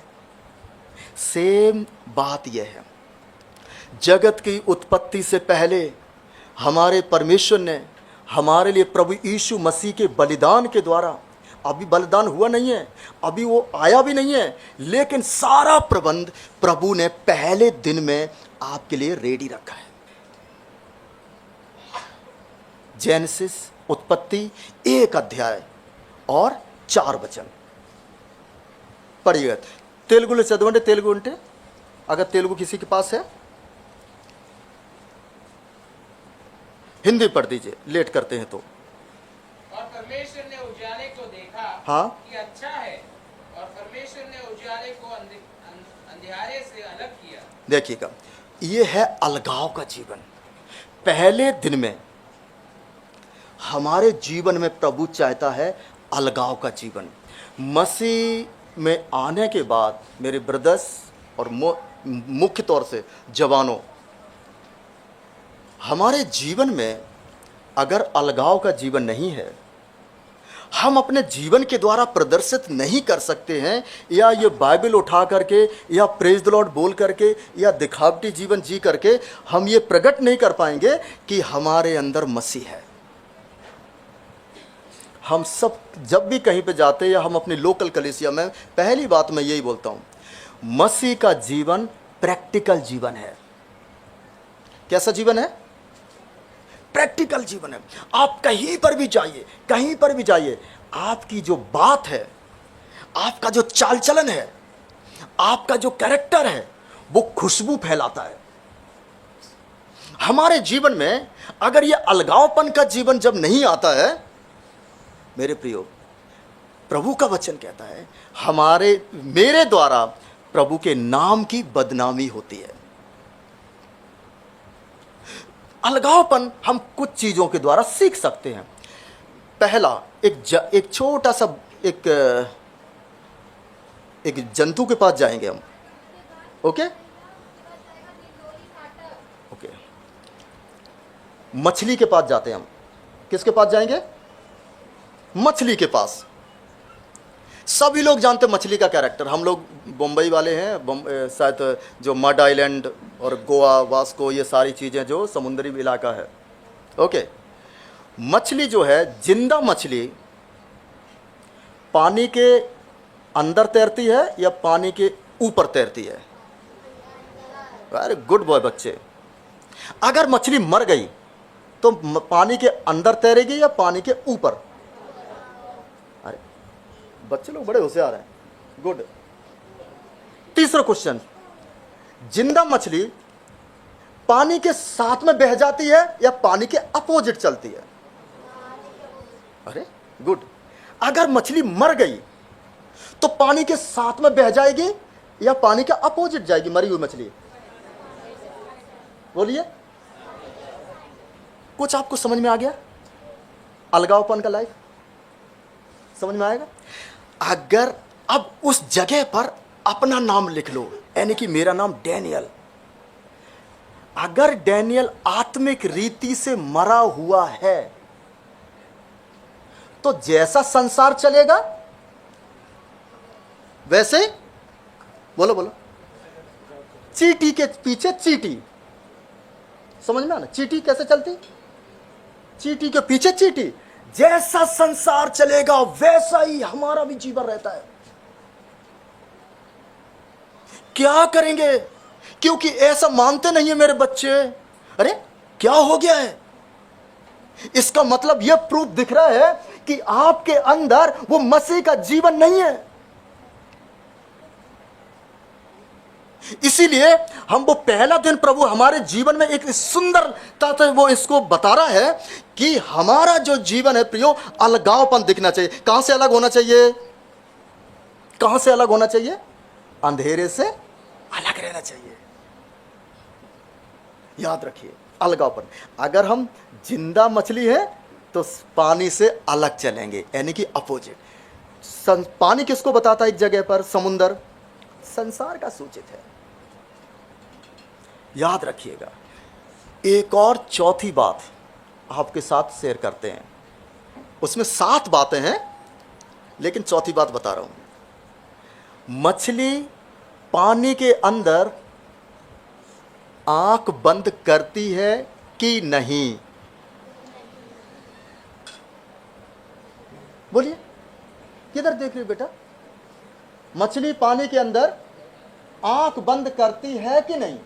सेम बात यह है, जगत की उत्पत्ति से पहले हमारे परमेश्वर ने हमारे लिए प्रभु यीशु मसीह के बलिदान के द्वारा, अभी बलिदान हुआ नहीं है, अभी वो आया भी नहीं है, लेकिन सारा प्रबंध प्रभु ने पहले दिन में आपके लिए रेडी रखा है। जेनेसिस उत्पत्ति 1 अध्याय और 4 वचन पढ़िएगा। तेलुगु चदवंटे, तेलुगु उंटे, अगर तेलुगु किसी के पास है। हिंदी पढ़ दीजिए, लेट करते हैं तो। और परमेश्वर ने उजाले को देखा हाँ। कि अच्छा है, और परमेश्वर ने उजाले को अंधियारे से अलग किया। देखिएगा, ये है अलगाव का जीवन। पहले दिन में हमारे जीवन में प्रभु चाहता है अलगाव का जीवन। मसीह में आने के बाद मेरे ब्रदर्स और मुख्य तौर से जवानों, हमारे जीवन में अगर अलगाव का जीवन नहीं है, हम अपने जीवन के द्वारा प्रदर्शित नहीं कर सकते हैं, या ये बाइबल उठा करके या प्रेज द लॉर्ड बोल करके या दिखावटी जीवन जी करके हम ये प्रकट नहीं कर पाएंगे कि हमारे अंदर मसीह है। हम सब जब भी कहीं पे जाते हैं या हम अपनी लोकल कलीसिया में, पहली बात मैं यही बोलता हूँ, मसीह का जीवन प्रैक्टिकल जीवन है। कैसा जीवन है? प्रैक्टिकल जीवन है। आप कहीं पर भी जाइए, कहीं पर भी जाइए, आपकी जो बात है, आपका जो चाल चलन है, आपका जो कैरेक्टर है, वो खुशबू फैलाता है। हमारे जीवन में अगर ये अलगावपन का जीवन जब नहीं आता है, मेरे प्रियो, प्रभु का वचन कहता है मेरे द्वारा प्रभु के नाम की बदनामी होती है। अलगावपन हम कुछ चीजों के द्वारा सीख सकते हैं। पहला, एक छोटा सा एक जंतु के पास जाएंगे हम। ओके ओके, मछली के पास जाते हैं हम। किसके पास जाएंगे? मछली के पास। सभी लोग जानते हैं मछली का कैरेक्टर। हम लोग बम्बई वाले हैं, शायद जो मड आइलैंड और गोवा, वास्को, ये सारी चीज़ें जो समुद्री इलाका है। ओके, मछली जो है, जिंदा मछली पानी के अंदर तैरती है या पानी के ऊपर तैरती है? वेरी गुड बॉय बच्चे। अगर मछली मर गई तो पानी के अंदर तैरेगी या पानी के ऊपर? अरे बच्चे लोग बड़े होशियार हैं। गुड। तीसरा क्वेश्चन, जिंदा मछली पानी के साथ में बह जाती है या पानी के अपोजिट चलती है? अरे गुड। अगर मछली मर गई तो पानी के साथ में बह जाएगी या पानी के अपोजिट जाएगी मरी हुई मछली? बोलिए, कुछ आपको समझ में आ गया? अलगावपन का लाइफ समझ में आएगा? अगर अब उस जगह पर अपना नाम लिख लो, यानी कि मेरा नाम डैनियल। अगर डैनियल आत्मिक रीति से मरा हुआ है तो जैसा संसार चलेगा वैसे, बोलो बोलो, चींटी के पीछे चींटी। समझ में आना? चींटी कैसे चलती? चींटी के पीछे चींटी। जैसा संसार चलेगा वैसा ही हमारा भी जीवन रहता है। क्या करेंगे? क्योंकि ऐसा मानते नहीं है मेरे बच्चे। अरे क्या हो गया है? इसका मतलब यह प्रूफ दिख रहा है कि आपके अंदर वो मसीह का जीवन नहीं है। इसीलिए हम वो पहला दिन प्रभु हमारे जीवन में एक सुंदरता से वो इसको बता रहा है कि हमारा जो जीवन है प्रियो, अलगावपन दिखना चाहिए। कहां से अलग होना चाहिए? कहां से अलग होना चाहिए? अंधेरे से अलग रहना चाहिए। याद रखिए, अलगावपन। अगर हम जिंदा मछली है तो पानी से अलग चलेंगे, यानी कि अपोजिट। पानी किसको बताता है? एक जगह पर समुंदर संसार का सूचित है। याद रखिएगा। एक और चौथी बात आपके साथ शेयर करते हैं। उसमें 7 बातें हैं, लेकिन चौथी बात बता रहा हूं। मछली पानी के अंदर आंख बंद करती है कि नहीं? बोलिए, किधर देख रही हो बेटा? मछली पानी के अंदर आंख बंद करती है कि नहीं?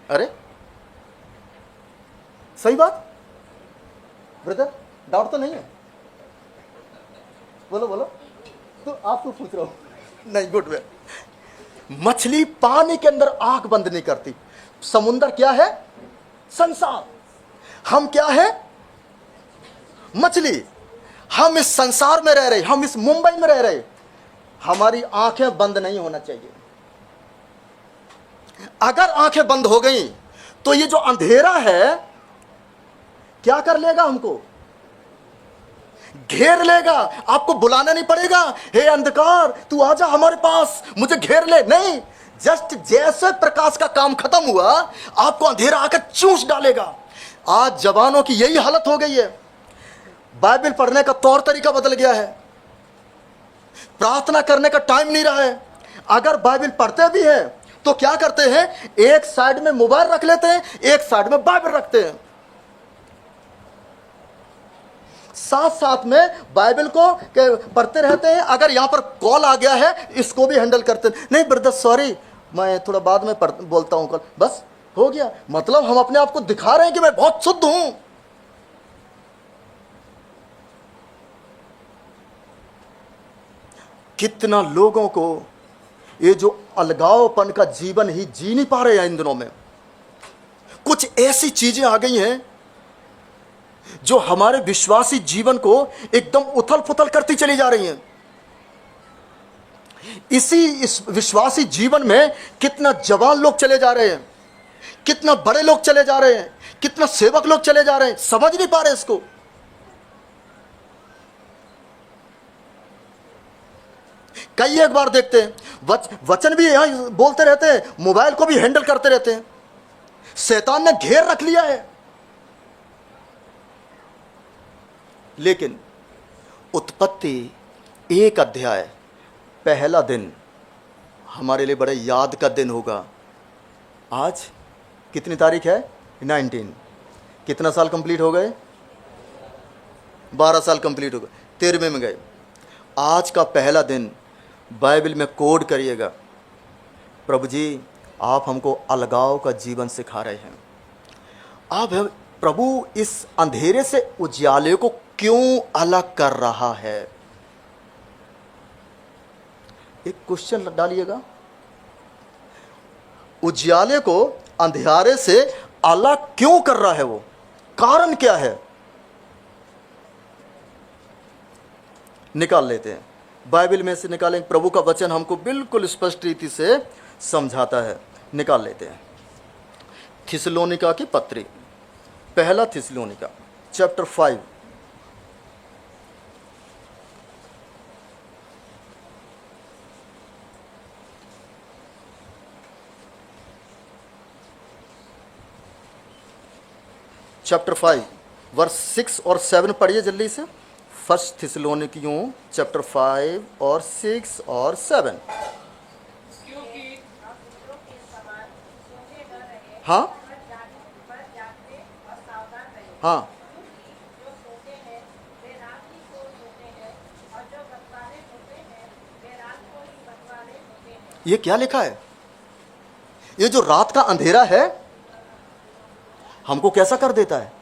अरे सही बात ब्रदर, डाउट तो नहीं है? बोलो बोलो। तो आपको पूछ रहा हूं। नहीं, गुड वे। मछली पानी के अंदर आंख बंद नहीं करती। समुंदर क्या है? संसार। हम क्या है? मछली। हम इस संसार में रह रहे, हम इस मुंबई में रह रहे। हमारी आंखें बंद नहीं होना चाहिए। अगर आंखें बंद हो गई तो ये जो अंधेरा है क्या कर लेगा? हमको घेर लेगा। आपको बुलाना नहीं पड़ेगा, हे अंधकार तू आजा हमारे पास, मुझे घेर ले। नहीं, जस्ट जैसे प्रकाश का काम खत्म हुआ, आपको अंधेरा आकर चूस डालेगा। आज जवानों की यही हालत हो गई है। बाइबल पढ़ने का तौर तरीका बदल गया है, प्रार्थना करने का टाइम नहीं रहा है। अगर बाइबल पढ़ते भी हैं तो क्या करते हैं? एक साइड में मोबाइल रख लेते हैं, एक साइड में बाइबल रखते हैं। साथ साथ में बाइबल को पढ़ते रहते हैं। अगर यहां पर कॉल आ गया है, इसको भी हैंडल करते हैं। नहीं ब्रदर सॉरी, मैं थोड़ा बाद में बोलता हूं कल, बस हो गया। मतलब हम अपने आप को दिखा रहे हैं कि मैं बहुत शुद्ध हूं। कितना लोगों को ये जो अलगावपन का जीवन ही जी नहीं पा रहे हैं इन दिनों में। कुछ ऐसी चीजें आ गई हैं जो हमारे विश्वासी जीवन को एकदम उथल पुथल करती चली जा रही हैं। इस विश्वासी जीवन में कितना जवान लोग चले जा रहे हैं, कितना बड़े लोग चले जा रहे हैं, कितना सेवक लोग चले जा रहे हैं, समझ नहीं पा रहे इसको। कई एक बार देखते हैं वचन भी यहां बोलते रहते हैं, मोबाइल को भी हैंडल करते रहते हैं। शैतान ने घेर रख लिया है। लेकिन उत्पत्ति 1 अध्याय पहला दिन हमारे लिए बड़े याद का दिन होगा। आज कितनी तारीख है? 19। कितना साल कंप्लीट हो गए? 12 साल कंप्लीट हो गए, 13वें में गए। आज का पहला दिन बाइबल में कोड करिएगा, प्रभु जी आप हमको अलगाव का जीवन सिखा रहे हैं। आप प्रभु इस अंधेरे से उजियाले को क्यों अलग कर रहा है? एक क्वेश्चन डालिएगा। उजियाले को अंधेरे से अलग क्यों कर रहा है? वो कारण क्या है? निकाल लेते हैं, बाइबल में से निकालें। प्रभु का वचन हमको बिल्कुल स्पष्ट रीति से समझाता है। निकाल लेते हैं थिस्सलुनीका की पत्री, पहला थिस्सलुनीका चैप्टर 5 चैप्टर 5 वर्स 6 और 7 पढ़िए जल्दी से। फर्स्ट थिस्सलुनीकियों चैप्टर 5 और 6 और 7। क्योंकि हाँ हाँ, ये क्या लिखा है? ये जो रात का अंधेरा है हमको कैसा कर देता है?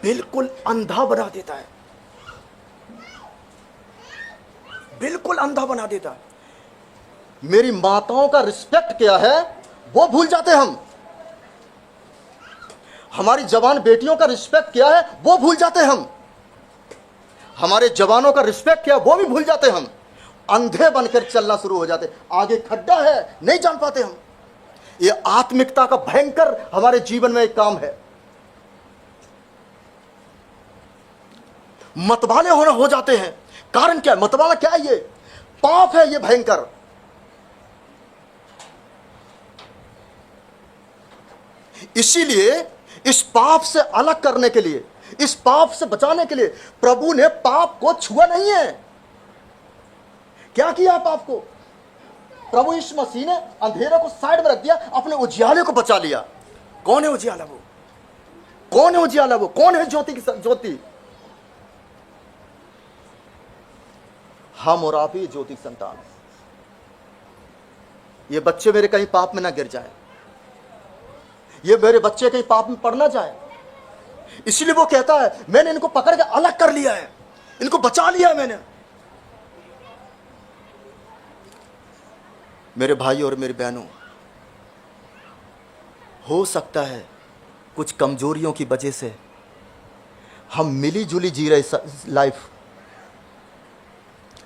बिल्कुल अंधा बना देता है, बिल्कुल अंधा बना देता है। मेरी माताओं का रिस्पेक्ट क्या है वो भूल जाते हम। हमारी जवान बेटियों का रिस्पेक्ट क्या है वो भूल जाते हम। हमारे जवानों का रिस्पेक्ट क्या है वो भी भूल जाते हम। अंधे बनकर चलना शुरू हो जाते, आगे खड्डा है नहीं जान पाते हम। ये आत्मिकता का भयंकर हमारे जीवन में एक काम है। मतवाले होना हो जाते हैं। कारण क्या है? मतवाला क्या है? ये पाप है, ये भयंकर। इसीलिए इस पाप से अलग करने के लिए, इस पाप से बचाने के लिए प्रभु ने पाप को छुआ नहीं है। क्या किया पाप को? प्रभु यीशु मसीह ने अंधेरे को साइड में रख दिया, अपने उजियाले को बचा लिया। कौन है उजियाला? वो कौन है उजियाला? वो कौन है ज्योति की ज्योति? हम और आप ही ज्योति संतान। ये बच्चे मेरे कहीं पाप में ना गिर जाए, ये मेरे बच्चे कहीं पाप में पड़ ना जाए। इसलिए वो कहता है मैंने इनको पकड़ के अलग कर लिया है, इनको बचा लिया है मैंने। मेरे भाई और मेरी बहनों, हो सकता है कुछ कमजोरियों की वजह से हम मिली जुली जी रहे लाइफ,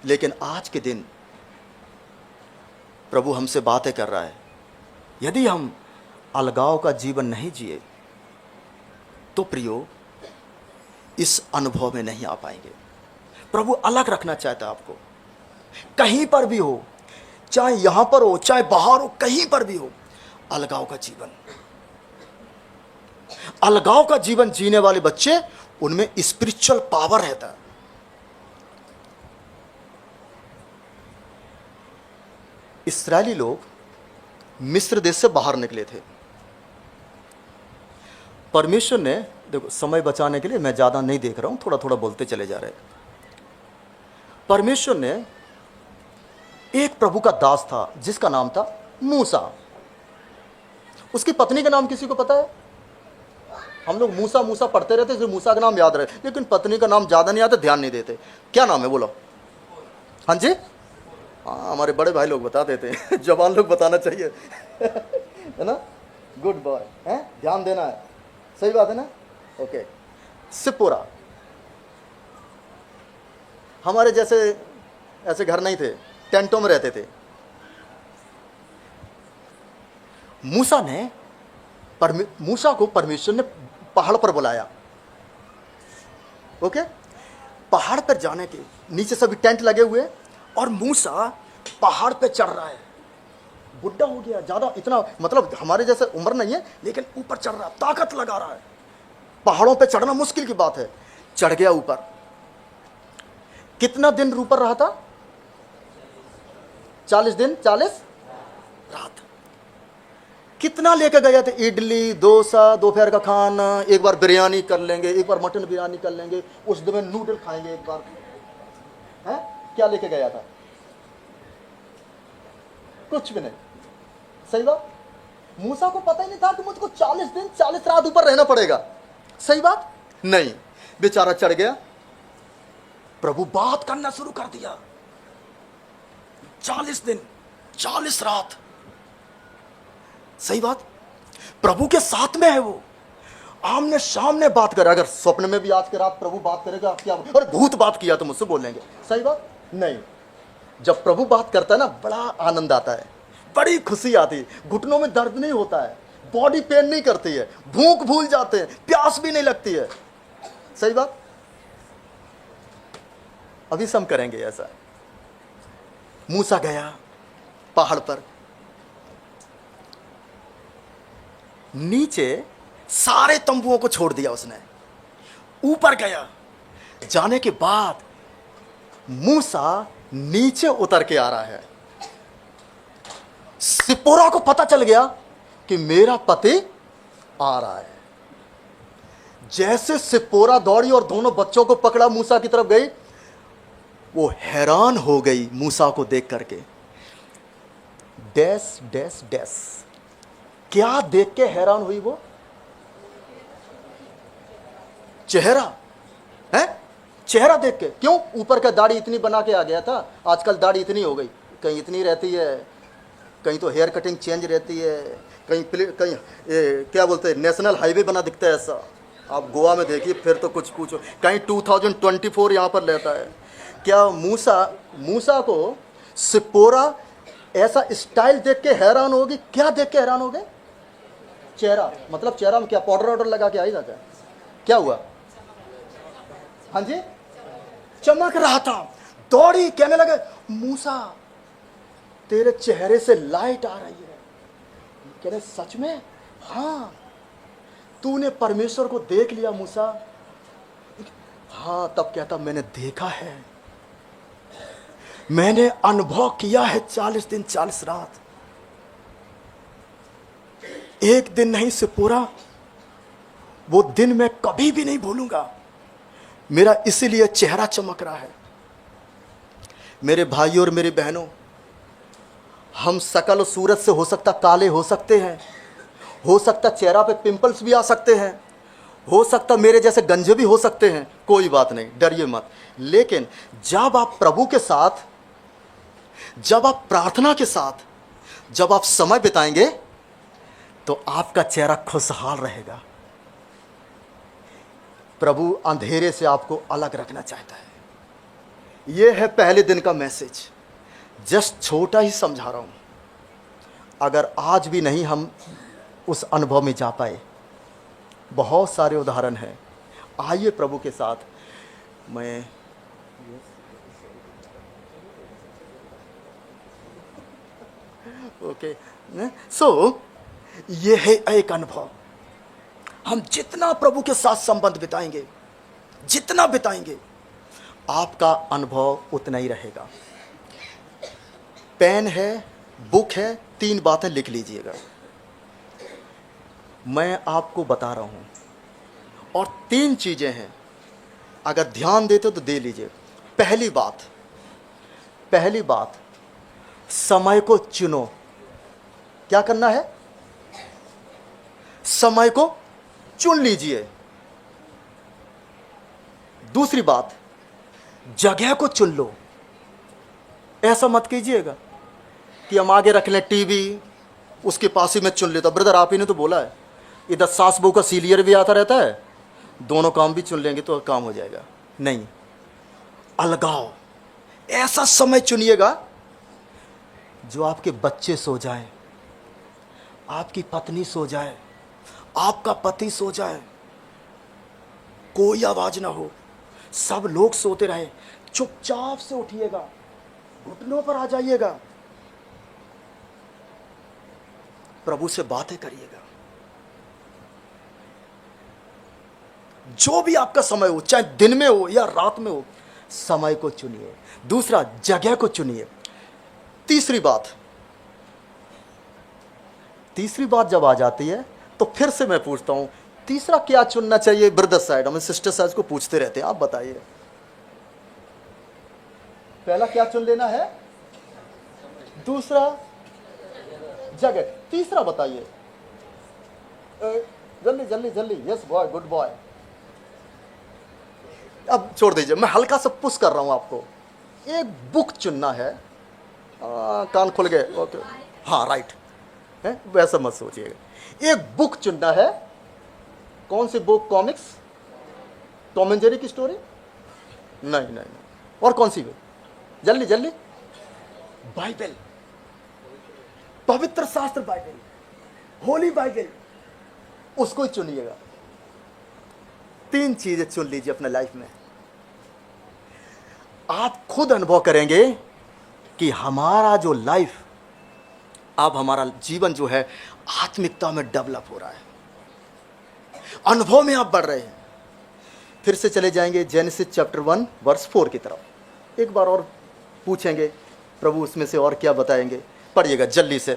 लेकिन आज के दिन प्रभु हमसे बातें कर रहा है। यदि हम अलगाव का जीवन नहीं जिए तो प्रियो इस अनुभव में नहीं आ पाएंगे। प्रभु अलग रखना चाहता है आपको, कहीं पर भी हो, चाहे यहां पर हो चाहे बाहर हो, कहीं पर भी हो। अलगाव का जीवन, अलगाव का जीवन जीने वाले बच्चे, उनमें स्पिरिचुअल पावर रहता है। इस्राएली लोग मिस्र देश से बाहर निकले थे। परमेश्वर ने, देखो समय बचाने के लिए मैं ज्यादा नहीं देख रहा हूं, थोड़ा थोड़ा बोलते चले जा रहे हैं। परमेश्वर ने एक प्रभु का दास था जिसका नाम था मूसा। उसकी पत्नी का नाम किसी को पता है? हम लोग मूसा मूसा पढ़ते रहते, इसलिए मूसा का नाम याद रहे, लेकिन पत्नी का नाम ज्यादा नहीं आता, ध्यान नहीं देते। क्या नाम है बोलो? हाँ जी, हाँ, हमारे बड़े भाई लोग बता देते हैं, जवान लोग बताना चाहिए है ना। गुड बॉय है, ध्यान देना है, सही बात है ना। ओके, सिपोरा। हमारे जैसे ऐसे घर नहीं थे, टेंटों में रहते थे। मूसा को परमेश्वर ने पहाड़ पर बुलाया। ओके, पहाड़ पर जाने के नीचे सभी टेंट लगे हुए और मूसा पहाड़ पे चढ़ रहा है। बुढ़ा हो गया, ज्यादा इतना मतलब हमारे जैसे उम्र नहीं है, लेकिन ऊपर चढ़ रहा है, ताकत लगा रहा है। पहाड़ों पे चढ़ना मुश्किल की बात है, चढ़ गया ऊपर। कितना दिन ऊपर रहा था? 40 दिन 40 रात। कितना लेके गया था? इडली, डोसा, दोपहर का खाना, एक बार बिरयानी कर लेंगे, एक बार मटन बिरयानी कर लेंगे, उस दिन में नूडल खाएंगे एक बार, है? क्या लेके गया था? कुछ भी नहीं। सही बात। मूसा को पता ही नहीं था कि मुझको 40 दिन 40 रात ऊपर रहना पड़ेगा। सही बात नहीं। बेचारा चढ़ गया, प्रभु बात करना शुरू कर दिया। 40 दिन 40 रात। सही बात। प्रभु के साथ में है वो, आमने सामने बात करे। अगर स्वप्न में भी आज के रात प्रभु बात करेगा, क्या और भूत बात किया तो मुझसे बोलेंगे। सही बात नहीं। जब प्रभु बात करता है ना, बड़ा आनंद आता है, बड़ी खुशी आती है, घुटनों में दर्द नहीं होता है, बॉडी पेन नहीं करती है, भूख भूल जाते हैं, प्यास भी नहीं लगती है। सही बात। अभी हम करेंगे ऐसा। मूसा गया पहाड़ पर, नीचे सारे तंबुओं को छोड़ दिया उसने, ऊपर गया। जाने के बाद मूसा नीचे उतर के आ रहा है। सिपोरा को पता चल गया कि मेरा पति आ रहा है। जैसे सिपोरा दौड़ी और दोनों बच्चों को पकड़ा मूसा की तरफ गई, वो हैरान हो गई मूसा को देख करके। डैश डैश डैश, क्या देख के हैरान हुई वो? चेहरा है, चेहरा देख के। क्यों? ऊपर का दाढ़ी इतनी बना के आ गया था, आजकल दाढ़ी इतनी हो गई, कहीं इतनी रहती है, कहीं तो हेयर कटिंग चेंज रहती है, कहीं क्या बोलते हैं, नेशनल हाईवे बना दिखता है ऐसा। आप गोवा में देखिए, फिर तो कुछ पूछो, कहीं 2024 यहाँ पर रहता है। क्या मूसा को सिपोरा ऐसा स्टाइल देख के हैरान होगी? क्या देख के हैरान हो गए? चेहरा। मतलब चेहरा में क्या पाउडर वाउडर लगा के आई जाता है? क्या हुआ? हाँ जी, चमक रहा था। दौड़ी, कहने लगे, मूसा तेरे चेहरे से लाइट आ रही है। कह रहे सच में? हाँ। तूने परमेश्वर को देख लिया मूसा? हाँ। तब कहता, मैंने देखा है, मैंने अनुभव किया है 40 दिन 40 रात। एक दिन नहीं सिपोरा, वो दिन मैं कभी भी नहीं भूलूंगा। मेरा इसीलिए चेहरा चमक रहा है। मेरे भाइयों और मेरी बहनों, हम शकल और सूरत से हो सकता काले हो सकते हैं, हो सकता चेहरा पे पिंपल्स भी आ सकते हैं, हो सकता मेरे जैसे गंजे भी हो सकते हैं, कोई बात नहीं, डरिए मत। लेकिन जब आप प्रभु के साथ, जब आप प्रार्थना के साथ, जब आप समय बिताएंगे, तो आपका चेहरा खुशहाल रहेगा। प्रभु अंधेरे से आपको अलग रखना चाहता है। यह है पहले दिन का मैसेज। जस्ट छोटा ही समझा रहा हूं। अगर आज भी नहीं हम उस अनुभव में जा पाए, बहुत सारे उदाहरण हैं। आइए प्रभु के साथ मैं ओके सो ये है एक अनुभव। हम जितना प्रभु के साथ संबंध बिताएंगे, जितना बिताएंगे, आपका अनुभव उतना ही रहेगा। पेन है, बुक है, 3 बातें लिख लीजिएगा। मैं आपको बता रहा हूं, और 3 चीजें हैं, अगर ध्यान देते हो तो दे लीजिए। पहली बात, समय को चुनो। क्या करना है? समय को चुन लीजिए। दूसरी बात, जगह को चुन लो। ऐसा मत कीजिएगा कि हम आगे रख लें टीवी, उसके पास ही मैं चुन लेता। ब्रदर आप ही ने तो बोला है, इधर सास बहू का सीरियल भी आता रहता है, दोनों काम भी चुन लेंगे तो काम हो जाएगा। नहीं, अलगाव। ऐसा समय चुनिएगा जो आपके बच्चे सो जाएं, आपकी पत्नी सो जाए, आपका पति सो जाए, कोई आवाज ना हो, सब लोग सोते रहे। चुपचाप से उठिएगा, घुटनों पर आ जाइएगा, प्रभु से बातें करिएगा। जो भी आपका समय हो, चाहे दिन में हो या रात में हो, समय को चुनिए। दूसरा, जगह को चुनिए। तीसरी बात जब आ जाती है तो फिर से मैं पूछता हूं, तीसरा क्या चुनना चाहिए? ब्रदर साइड, हम सिस्टर साइड को पूछते रहते हैं, आप बताइए। पहला क्या चुन लेना है? दूसरा जगह, तीसरा बताइए। जल्दी। Yes boy, good boy. अब छोड़ दीजिए, मैं हल्का सा पुश कर रहा हूं आपको। एक बुक चुनना है। कान खुल गए, ओके, हाँ राइट है, वैसा मत सोचिएगा। एक बुक चुनना है। कौन सी book? Comics, Tom and Jerry की स्टोरी? नहीं। और कौन सी? जल्दी। बाइबल, पवित्र शास्त्र बाइबल, होली बाइबल, उसको ही चुनिएगा। 3 चीजें चुन लीजिए अपने लाइफ में। आप खुद अनुभव करेंगे कि हमारा जो लाइफ, अब हमारा जीवन जो है आत्मिकता में डेवलप हो रहा है, अनुभव में आप बढ़ रहे हैं। फिर से चले जाएंगे जेनेसिस चैप्टर 1 वर्स 4 की तरफ। एक बार और पूछेंगे प्रभु उसमें से और क्या बताएंगे। पढ़िएगा जल्दी से।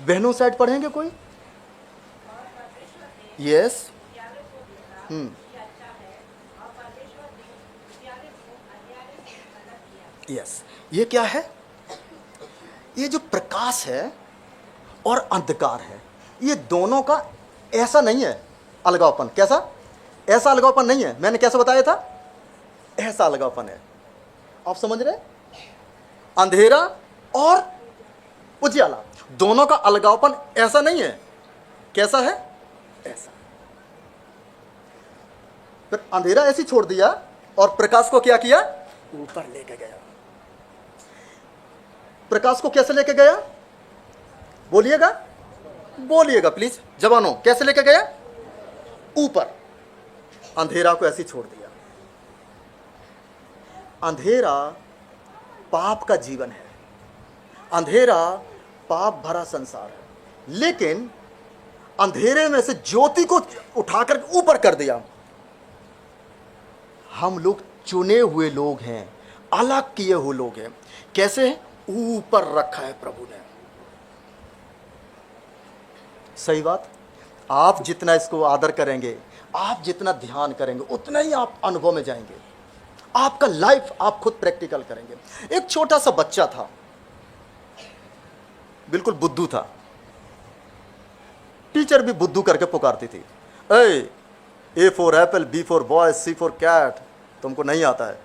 बहनों साइड पढ़ेंगे कोई? यस। यस। ये क्या है? ये जो प्रकाश है और अंधकार है, ये दोनों का ऐसा नहीं है अलगावपन। कैसा? ऐसा अलगावपन नहीं है। मैंने कैसे बताया था? ऐसा अलगावपन है। आप समझ रहे? अंधेरा और उजियाला, दोनों का अलगावपन ऐसा नहीं है। कैसा है? ऐसा। फिर अंधेरा ऐसे छोड़ दिया और प्रकाश को क्या किया? ऊपर लेके गया। प्रकाश को कैसे लेके गया? बोलिएगा प्लीज जवानों, कैसे लेके गया? ऊपर। अंधेरा को ऐसे छोड़ दिया। अंधेरा पाप का जीवन है, अंधेरा पाप भरा संसार है। लेकिन अंधेरे में से ज्योति को उठाकर ऊपर कर दिया। हम लोग चुने हुए लोग हैं, अलग किए हुए लोग हैं। कैसे? ऊपर रखा है प्रभु ने। सही बात। आप जितना इसको आदर करेंगे, आप जितना ध्यान करेंगे, उतना ही आप अनुभव में जाएंगे। आपका लाइफ आप खुद प्रैक्टिकल करेंगे। एक छोटा सा बच्चा था, बिल्कुल बुद्धू था। टीचर भी बुद्धू करके पुकारती थी। A for apple, B for boy, C for cat. तुमको नहीं आता है,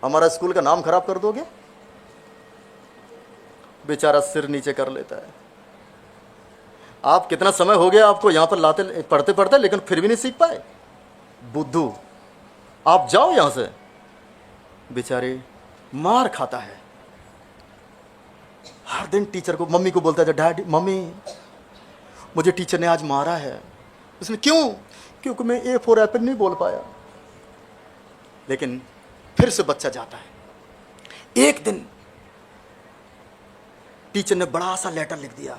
हमारा स्कूल का नाम खराब कर दोगे। बेचारा सिर नीचे कर लेता है। आप कितना समय हो गया आपको यहाँ पर लाते पढ़ते पढ़ते, लेकिन फिर भी नहीं सीख पाए। बुद्धू, आप जाओ यहाँ से। बेचारे मार खाता है, हर दिन टीचर को, मम्मी को बोलता था, डैडी मम्मी मुझे टीचर ने आज मारा है। उसने क्यों? क्योंकि मैं ए फॉर एप्पल नहीं बोल पाया। लेकिन फिर से बच्चा जाता है। एक दिन टीचर ने बड़ा सा लेटर लिख दिया।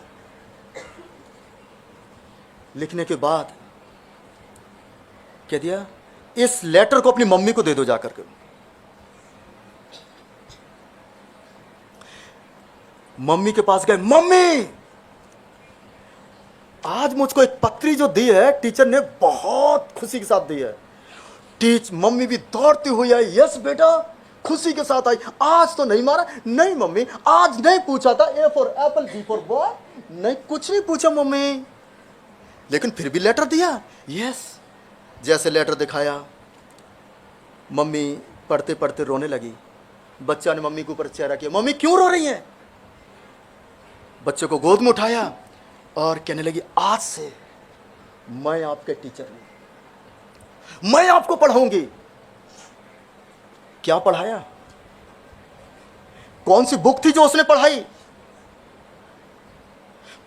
लिखने के बाद कह दिया, इस लेटर को अपनी मम्मी को दे दो जाकर के। मम्मी के पास गए, मम्मी आज मुझको एक पत्री जो दी है टीचर ने, बहुत खुशी के साथ दी है। मम्मी भी दौड़ती हुई आई, यस बेटा, खुशी के साथ आई। आज तो नहीं मारा? नहीं मम्मी, आज नहीं पूछा था, A for apple B for boy, नहीं कुछ नहीं पूछा मम्मी। लेकिन फिर भी लेटर दिया, यस। जैसे लेटर दिखाया, मम्मी पढ़ते पढ़ते रोने लगी। बच्चा ने मम्मी के ऊपर चेहरा किया, मम्मी क्यों रो रही हैं? बच्चे को गोद में उठाया और कहने लगी, आज से मैं आपके टीचर हूं, मैं आपको पढ़ाऊंगी। क्या पढ़ाया? कौन सी बुक थी जो उसने पढ़ाई?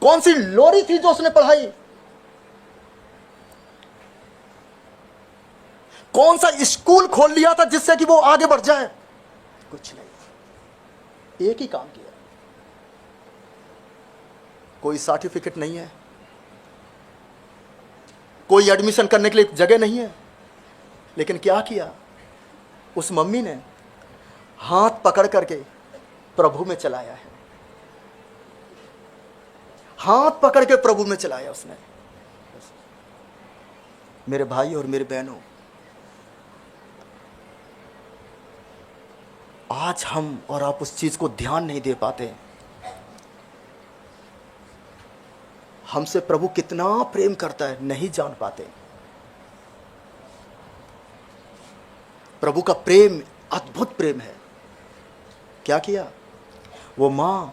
कौन सी लोरी थी जो उसने पढ़ाई? कौन सा स्कूल खोल लिया था जिससे कि वो आगे बढ़ जाए? कुछ नहीं, एक ही काम किया। कोई सर्टिफिकेट नहीं है, कोई एडमिशन करने के लिए जगह नहीं है, लेकिन क्या किया उस मम्मी ने? हाथ पकड़ करके प्रभु में चलाया है। हाथ पकड़ के प्रभु में चलाया उसने। मेरे भाई और मेरे बहनों, आज हम और आप उस चीज को ध्यान नहीं दे पाते। हमसे प्रभु कितना प्रेम करता है नहीं जान पाते। प्रभु का प्रेम अद्भुत प्रेम है। क्या किया? वो मां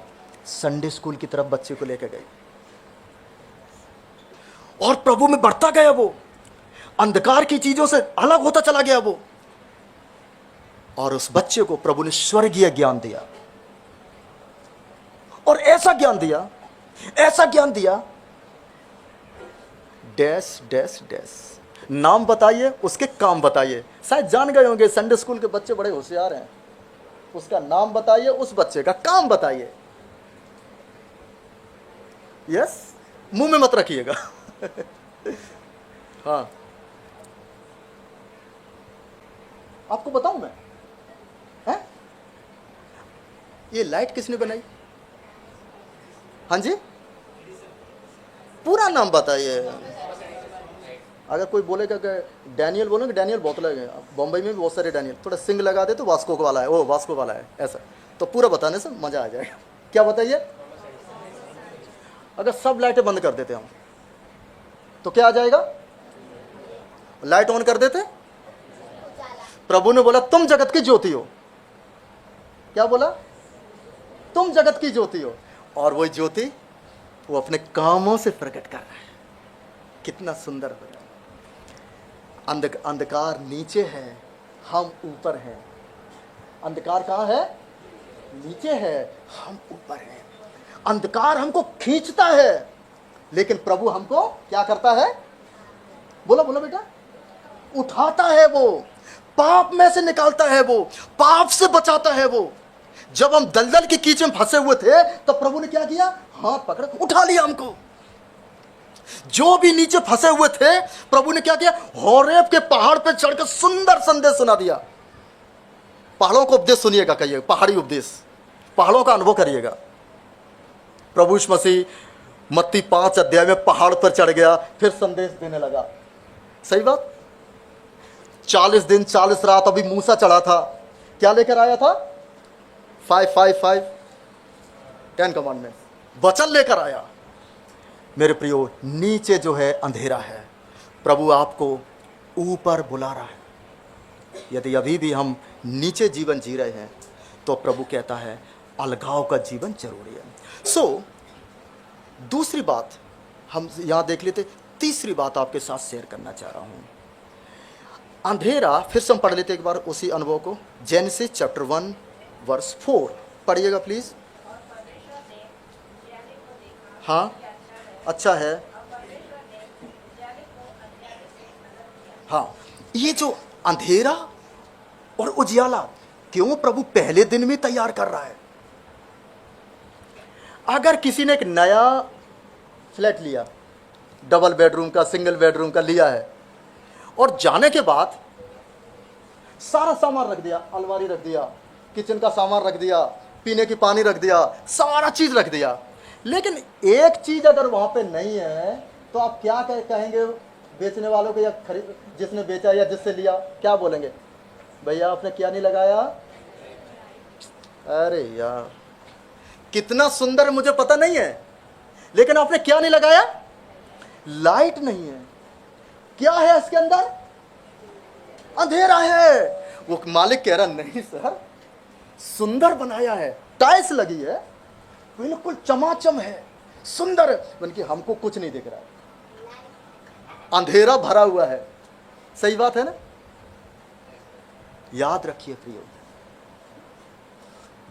संडे स्कूल की तरफ बच्चे को लेकर गई और प्रभु में बढ़ता गया। वो अंधकार की चीजों से अलग होता चला गया वो, और उस बच्चे को प्रभु ने स्वर्गीय ज्ञान दिया। और ऐसा ज्ञान दिया, ऐसा ज्ञान दिया, डैश डैश डैश, नाम बताइए, उसके काम बताइए। शायद जान गए होंगे, संडे स्कूल के बच्चे बड़े होशियार हैं। उसका नाम बताइए, उस बच्चे का काम बताइए। यस, मुंह में मत रखिएगा। हाँ, आपको बताऊं मैं, है? ये लाइट किसने बनाई? हाँ जी, पूरा नाम बताइए। अगर कोई बोलेगा कि डैनियल, बोलेंगे डैनियल बहुत लगे, बम्बई में भी बहुत सारे डैनियल, थोड़ा सिंग लगा दे तो वास्को वाला है, वो वास्को वाला है, ऐसा तो पूरा बताने से मजा आ जाएगा। क्या बताइए? अगर सब लाइटें बंद कर देते हम तो क्या आ जाएगा? लाइट ऑन कर देते, प्रभु ने बोला तुम जगत की ज्योति हो। क्या बोला? तुम जगत की ज्योति हो। और वो ज्योति वो अपने कामों से प्रकट कर रहा है। कितना सुंदर हो रहा है। अंधकार नीचे है, हम ऊपर हैं। अंधकार कहाँ है? नीचे है, हम ऊपर हैं। अंधकार हमको खींचता है, लेकिन प्रभु हमको क्या करता है? बोलो बोलो बेटा, उठाता है। वो पाप में से निकालता है, वो पाप से बचाता है। वो जब हम दलदल की कीचड़ में फंसे हुए थे तो प्रभु ने क्या किया? हाथ पकड़ उठा लिया हमको। जो भी नीचे फंसे हुए थे, प्रभु ने क्या किया? होरेब के पहाड़ पे चढ़कर सुंदर संदेश सुना दिया। पहाड़ों को उपदेश सुनिएगा, कहिए पहाड़ी उपदेश, पहाड़ों का अनुभव करिएगा। प्रभु यीशु मसीह मत्ती 5 अध्याय में पहाड़ पर चढ़ गया, फिर संदेश देने लगा। सही बात। 40 दिन 40 रात अभी मूसा चढ़ा था, क्या लेकर आया था? 555 10 कमांडमेंट, वचन लेकर आया। मेरे प्रियो, नीचे जो है अंधेरा है, प्रभु आपको ऊपर बुला रहा है। यदि अभी भी हम नीचे जीवन जी रहे हैं तो प्रभु कहता है अलगाव का जीवन जरूरी है। दूसरी बात हम यहाँ देख लेते। तीसरी बात आपके साथ शेयर करना चाह रहा हूँ, अंधेरा। फिर से हम पढ़ लेते एक बार उसी अनुभव को। जेनेसिस चैप्टर 1 वर्स 4 पढ़िएगा प्लीज। हाँ, अच्छा है। हाँ, ये जो अंधेरा और उजियाला क्यों प्रभु पहले दिन में तैयार कर रहा है? अगर किसी ने एक नया फ्लैट लिया, डबल बेडरूम का, सिंगल बेडरूम का लिया है, और जाने के बाद सारा सामान रख दिया, अलमारी रख दिया, किचन का सामान रख दिया, पीने की पानी रख दिया, सारा चीज रख दिया, लेकिन एक चीज अगर वहां पे नहीं है तो आप क्या कहेंगे बेचने वालों को, या जिसने बेचा या जिससे लिया, क्या बोलेंगे? भैया आपने क्या नहीं लगाया? अरे यार कितना सुंदर मुझे पता नहीं है, लेकिन आपने क्या नहीं लगाया? लाइट नहीं है। क्या है इसके अंदर? अंधेरा है। वो मालिक कह रहा नहीं सर, सुंदर बनाया है, टाइल्स लगी है, बिल्कुल चमाचम है, सुंदर है, बल्कि हमको कुछ नहीं दिख रहा है, अंधेरा भरा हुआ है। सही बात है ना? याद रखिए प्रियो,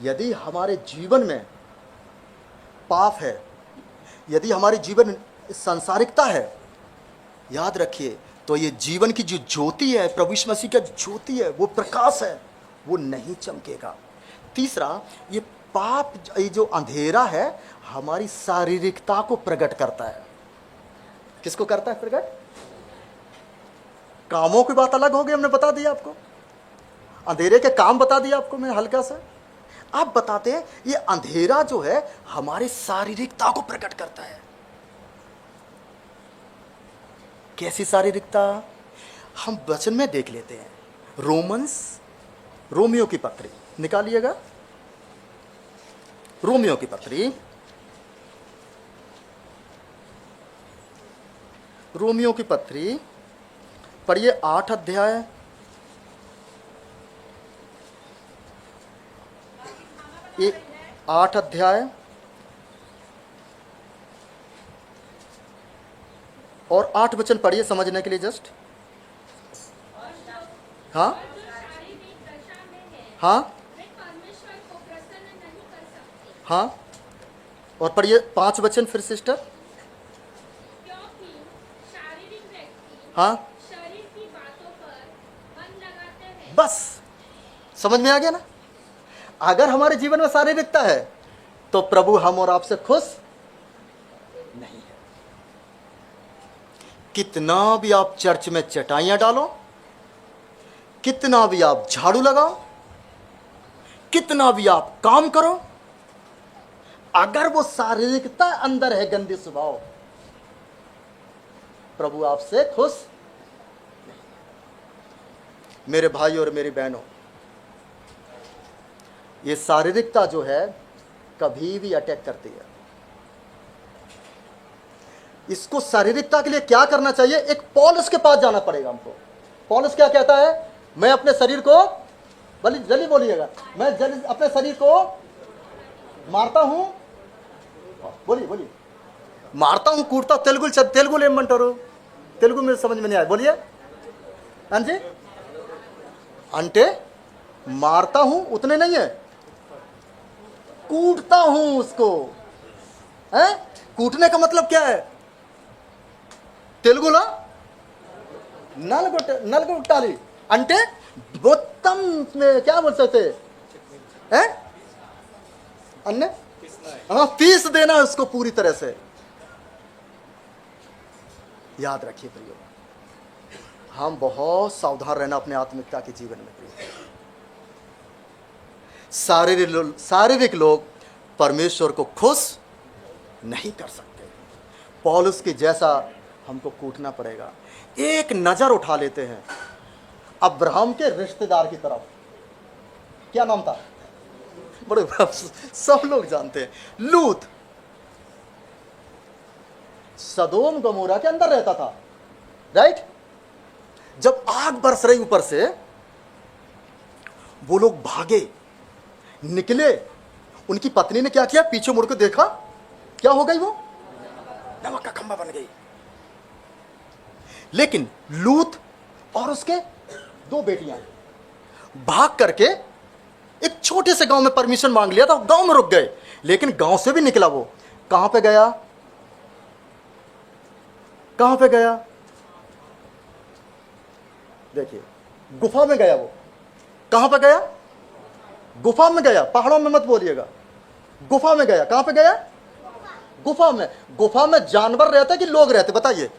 यदि हमारे जीवन में पाप है, यदि हमारे जीवन में सांसारिकता है, याद रखिए तो ये जीवन की जो ज्योति है, प्रभु यीशु मसीह का ज्योति है, वो प्रकाश है, वो नहीं चमकेगा। तीसरा, ये पाप, ये जो अंधेरा है, हमारी शारीरिकता को प्रकट करता है। किसको करता है प्रकट? कामों की बात अलग हो गई, हमने बता दिया आपको, अंधेरे के काम बता दिया आपको मैं हल्का सा। आप बताते हैं ये अंधेरा जो है हमारे शारीरिकता को प्रकट करता है। कैसी शारीरिकता? हम वचन में देख लेते हैं। रोमियो की पत्री निकालिएगा, रोमियो की पत्री, रोमियो की पत्री पढ़िए 8 अध्याय, ये 8 अध्याय और 8 वचन पढ़िए समझने के लिए जस्ट। हाँ हाँ परमेश्वर को प्रसन्न नहीं कर सकते, हाँ, और पढ़िए 5 वचन फिर सिस्टर। क्योंकि शारीरिक व्यक्ति हाँ, शरीर की बातों पर मन लगाते हैं। बस समझ में आ गया ना? अगर हमारे जीवन में शारीरिकता है तो प्रभु हम और आपसे खुश नहीं है। कितना भी आप चर्च में चटाइयां डालो, कितना भी आप झाड़ू लगाओ, कितना भी आप काम करो, अगर वो शारीरिकता अंदर है, गंदी स्वभाव, प्रभु आपसे खुश नहीं। मेरे भाई और मेरी बहनों, ये शारीरिकता जो है कभी भी अटैक करती है। इसको शारीरिकता के लिए क्या करना चाहिए? एक पौलुस के पास जाना पड़ेगा हमको। पौलुस क्या कहता है? मैं अपने शरीर को, जल्दी बोलिएगा, मैं अपने शरीर को मारता हूं, बोलिए बोलिए, मारता हूं, कूटता, तेलुगु लेमंटारू, तेलुगु में समझ में नहीं आया, बोलिए। हाँ जी, अंटे मारता हूं उतने नहीं है, कूटता हूं उसको। है? कूटने का मतलब क्या है? तेलुगु ला नलगुट्टाली अंटे बोत्तम में क्या बोल सकते हैं? अन्य, हाँ, पीस देना उसको पूरी तरह से। याद रखिए प्रियो, हम बहुत सावधान रहना अपने आत्मिकता के जीवन में प्रियो। शारीरिक लोग परमेश्वर को खुश नहीं कर सकते। पौलुस के जैसा हमको कूटना पड़ेगा। एक नजर उठा लेते हैं अब्राहम के रिश्तेदार की तरफ, क्या नाम था? बड़े सब लोग जानते हैं, लूत। सदोम गमोरा के अंदर रहता था, राइट? जब आग बरस रही ऊपर से, वो लोग भागे, निकले। उनकी पत्नी ने क्या किया? पीछे मुड़ के देखा, क्या हो गई वो? नमक का जगदम्बा बन गई। लेकिन लूत और उसके 2 बेटियां भाग करके एक छोटे से गांव में परमिशन मांग लिया था, गांव में रुक गए। लेकिन गांव से भी निकला वो कहां पे गया? कहां पे गया? देखिए, गुफा में गया वो। कहां पे गया? गुफा में गया। पहाड़ों में मत बोलिएगा, गुफा में गया। कहां पे गया? गुफा में। गुफा में जानवर रहते कि लोग रहते? बताइए।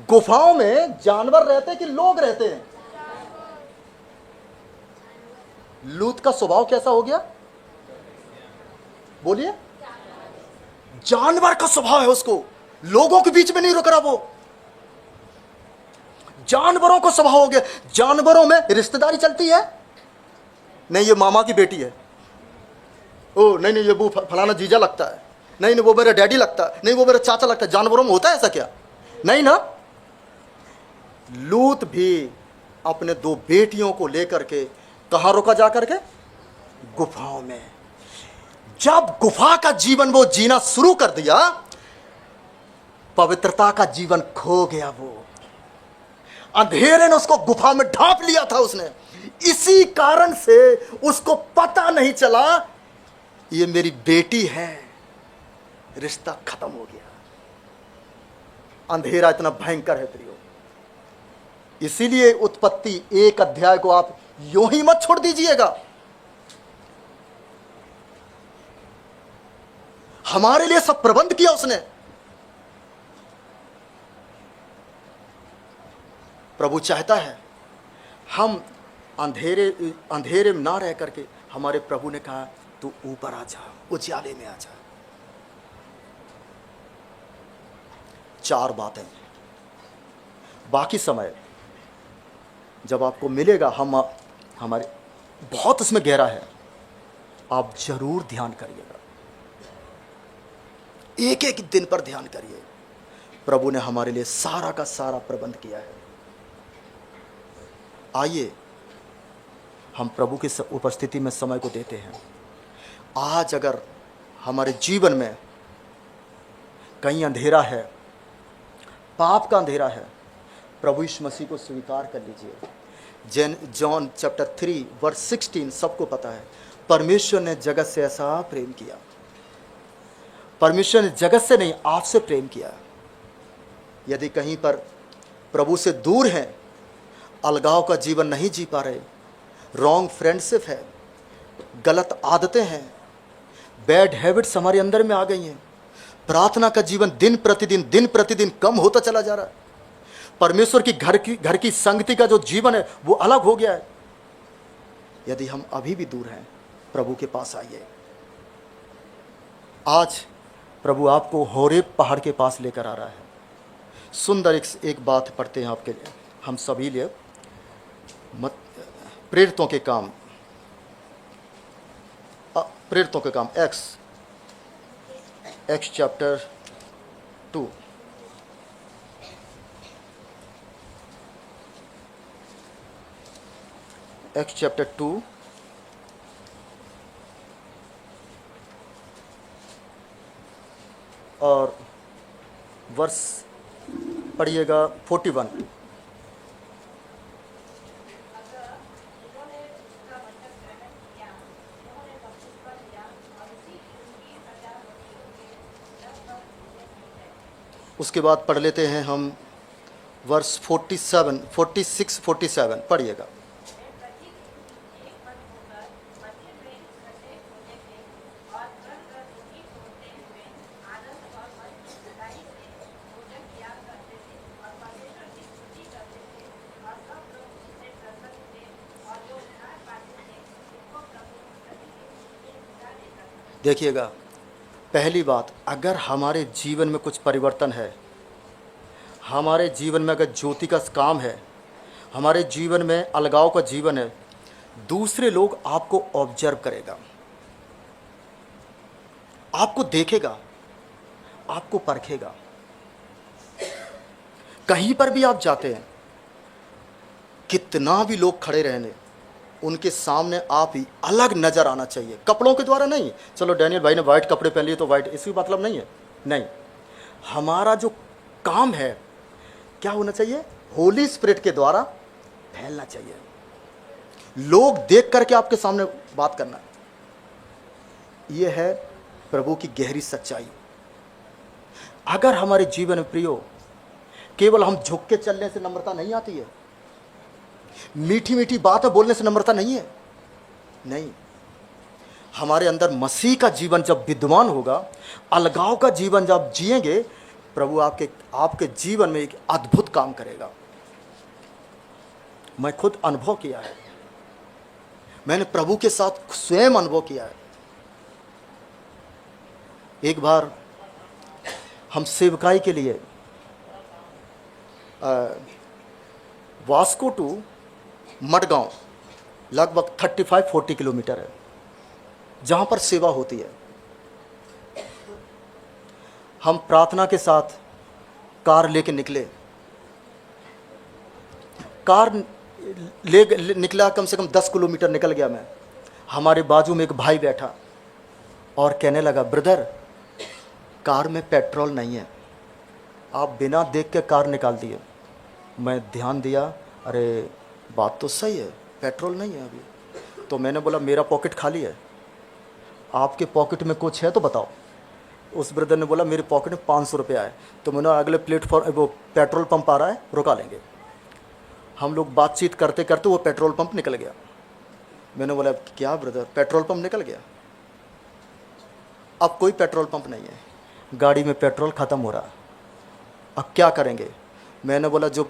गुफाओं में जानवर रहते कि लोग रहते हैं? लूत का स्वभाव कैसा हो गया? बोलिए। जानवर का स्वभाव है उसको, लोगों के बीच में नहीं रुक रहा वो, जानवरों का स्वभाव हो गया। जानवरों में रिश्तेदारी चलती है, नहीं ये मामा की बेटी है, ओ नहीं नहीं ये वो फलाना जीजा लगता है, नहीं नहीं वो मेरा डैडी लगता है, नहीं वो मेरा चाचा लगता है। जानवरों में होता है ऐसा क्या? नहीं ना। लूत भी अपने 2 बेटियों को लेकर के कहां रुका? जा करके गुफाओं में। जब गुफा का जीवन वो जीना शुरू कर दिया, पवित्रता का जीवन खो गया। वो अंधेरे ने उसको गुफा में ढांप लिया था उसने। इसी कारण से उसको पता नहीं चला ये मेरी बेटी है। रिश्ता खत्म हो गया। अंधेरा इतना भयंकर है प्रियो, इसीलिए उत्पत्ति 1 अध्याय को आप यूं ही मत छोड़ दीजिएगा। हमारे लिए सब प्रबंध किया उसने। प्रभु चाहता है हम अंधेरे में ना रह करके, हमारे प्रभु ने कहा तू ऊपर आ जा, उजाले में आ जा। 4 बातें, बाकी समय जब आपको मिलेगा, हमारे बहुत इसमें गहरा है, आप जरूर ध्यान करिएगा। एक एक दिन पर ध्यान करिए। प्रभु ने हमारे लिए सारा का सारा प्रबंध किया है। आइए हम प्रभु की उपस्थिति में समय को देते हैं। आज अगर हमारे जीवन में कहीं अंधेरा है, पाप का अंधेरा है, प्रभु यीशु मसीह को स्वीकार कर लीजिए। जॉन चैप्टर 3 वर्स 16 सबको पता है। परमेश्वर ने जगत से ऐसा प्रेम किया। परमेश्वर ने जगत से नहीं, आपसे प्रेम किया। यदि कहीं पर प्रभु से दूर हैं, अलगाव का जीवन नहीं जी पा रहे, रॉन्ग फ्रेंडशिप है, गलत आदतें हैं, बैड हैबिट्स हमारे अंदर में आ गई हैं, प्रार्थना का जीवन दिन प्रतिदिन कम होता चला जा रहा है, परमेश्वर की घर की संगति का जो जीवन है वो अलग हो गया है। यदि हम अभी भी दूर हैं, प्रभु के पास आइए। आज प्रभु आपको होरेब पहाड़ के पास लेकर आ रहा है। सुंदर एक बात पढ़ते हैं आपके लिए, हम सभी लिए। प्रेरितों के काम एक्स चैप्टर 2। एक्स चैप्टर 2 और वर्स पढ़िएगा 41। उसके बाद पढ़ लेते हैं हम वर्स 47, 46, 47 पढ़िएगा। देखिएगा, पहली बात, अगर हमारे जीवन में कुछ परिवर्तन है, हमारे जीवन में अगर ज्योति का काम है, हमारे जीवन में अलगाव का जीवन है, दूसरे लोग आपको ऑब्जर्व करेगा, आपको देखेगा, आपको परखेगा। कहीं पर भी आप जाते हैं, कितना भी लोग खड़े रहने, उनके सामने आप ही अलग नज़र आना चाहिए, कपड़ों के द्वारा नहीं। चलो डैनियल भाई ने वाइट कपड़े पहन लिए तो वाइट, इसकी मतलब नहीं है, नहीं। हमारा जो काम है क्या होना चाहिए, होली स्पिरिट के द्वारा फैलना चाहिए, लोग देख करके आपके सामने बात करना। यह है प्रभु की गहरी सच्चाई। अगर हमारे जीवन में प्रियो केवल हम झुक के चलने से नम्रता नहीं आती है, मीठी मीठी बातें बोलने से नम्रता नहीं है, नहीं। हमारे अंदर मसीह का जीवन जब विद्यमान होगा, अलगाव का जीवन जब जिएंगे, प्रभु आपके जीवन में एक अद्भुत काम करेगा। मैं खुद अनुभव किया है, मैंने प्रभु के साथ स्वयं अनुभव किया है। एक बार हम सेवकाई के लिए वास्को टू मडगांव लगभग 35-40 किलोमीटर है, जहाँ पर सेवा होती है। हम प्रार्थना के साथ कार लेके निकले, कार निकला, कम से कम 10 किलोमीटर निकल गया मैं। हमारे बाजू में एक भाई बैठा और कहने लगा, ब्रदर कार में पेट्रोल नहीं है, आप बिना देख के कार निकाल दिए। मैं ध्यान दिया, अरे बात तो सही है, पेट्रोल नहीं है अभी। तो मैंने बोला मेरा पॉकेट खाली है, आपके पॉकेट में कुछ है तो बताओ। उस ब्रदर ने बोला मेरे पॉकेट में 500 रुपया है। तो मैंने अगले प्लेटफॉर्म वो पेट्रोल पंप आ रहा है, रुका लेंगे। हम लोग बातचीत करते करते वो पेट्रोल पंप निकल गया। मैंने बोला क्या ब्रदर, पेट्रोल पंप निकल गया, अब कोई पेट्रोल पंप नहीं है, गाड़ी में पेट्रोल ख़त्म हो रहा, अब क्या करेंगे। मैंने बोला जो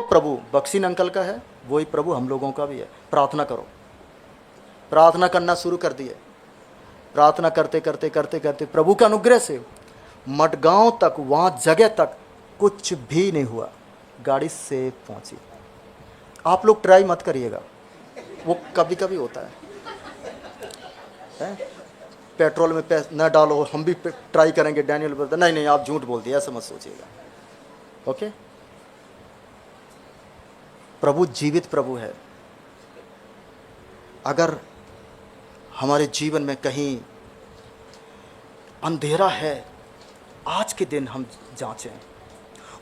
प्रभु बक्सीन अंकल का है वही प्रभु हम लोगों का भी है, प्रार्थना करो। प्रार्थना करना शुरू कर दिए। प्रार्थना करते करते करते करते प्रभु के अनुग्रह से मडगांव तक, वहाँ जगह तक कुछ भी नहीं हुआ, गाड़ी सेफ पहुँची। आप लोग ट्राई मत करिएगा, वो कभी कभी होता है? पेट्रोल में पैसे न डालो, हम भी ट्राई करेंगे। डैनियल बोलता नहीं नहीं आप झूठ बोल दिए, ऐसा मत सोचिएगा। ओके, प्रभु जीवित प्रभु है। अगर हमारे जीवन में कहीं अंधेरा है, आज के दिन हम जांचें।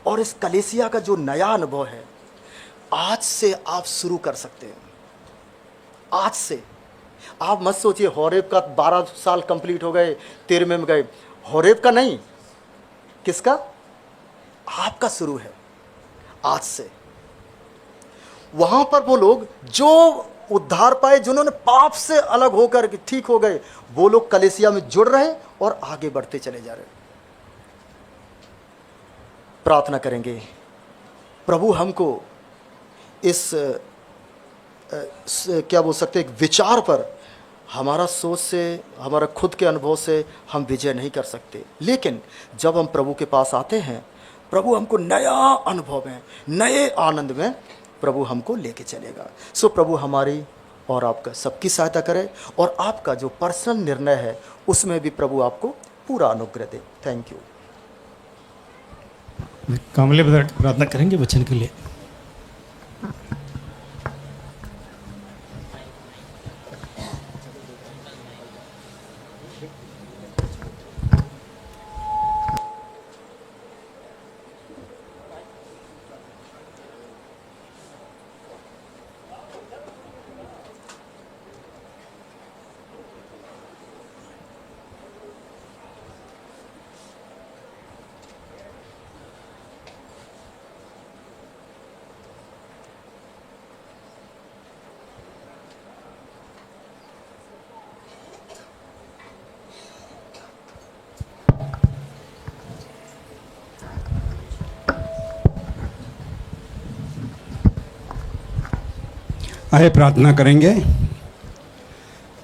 और इस कलीसिया का जो नया अनुभव है, आज से आप शुरू कर सकते हैं। आज से आप मत सोचिए होरेब का 12 साल कंप्लीट हो गए, 13वें में गए। होरेब का नहीं, किसका? आपका शुरू है आज से। वहां पर वो लोग जो उद्धार पाए, जिन्होंने पाप से अलग होकर ठीक हो गए, वो लोग कलीसिया में जुड़ रहे और आगे बढ़ते चले जा रहे। प्रार्थना करेंगे, प्रभु हमको इस क्या बोल सकते, एक विचार पर, हमारा सोच से, हमारा खुद के अनुभव से हम विजय नहीं कर सकते, लेकिन जब हम प्रभु के पास आते हैं, प्रभु हमको नया अनुभव में, नए आनंद में प्रभु हमको लेके चलेगा। सो प्रभु हमारी और आपका सबकी सहायता करे, और आपका जो पर्सनल निर्णय है उसमें भी प्रभु आपको पूरा अनुग्रह दे। Thank you. कामले ब्रदर प्रार्थना करेंगे वचन के लिए। आइए प्रार्थना करेंगे।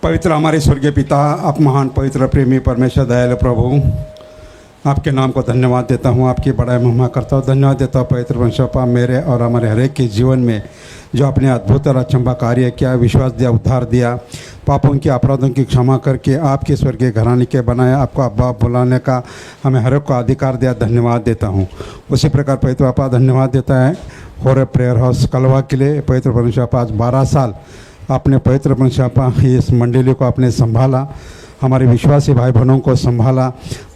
पवित्र हमारे स्वर्गीय पिता, आप महान पवित्र प्रेमी परमेश्वर दयालु प्रभु, आपके नाम को धन्यवाद देता हूँ, आपकी बड़ाई महिमा करता हूँ। धन्यवाद देता हूँ पवित्र परमेश्वर, मेरे और हमारे हरेक के जीवन में जो आपने अद्भुत और अचंभा कार्य किया, विश्वास दिया, उद्धार दिया, पापों की अपराधों की क्षमा करके आपके स्वर्गीय घराने के बनाया, आपको अब्बा बुलाने का हमें हर एक को अधिकार दिया। धन्यवाद देता हूँ। उसी प्रकार पवित्र पापा धन्यवाद देता है होरेब प्रेयर हाउस कलवा के लिए। पवित्र परमेश्वर पास 12 साल आपने पवित्र परमेश्वर इस मंडली को आपने संभाला, हमारे विश्वासी भाई बहनों को संभाला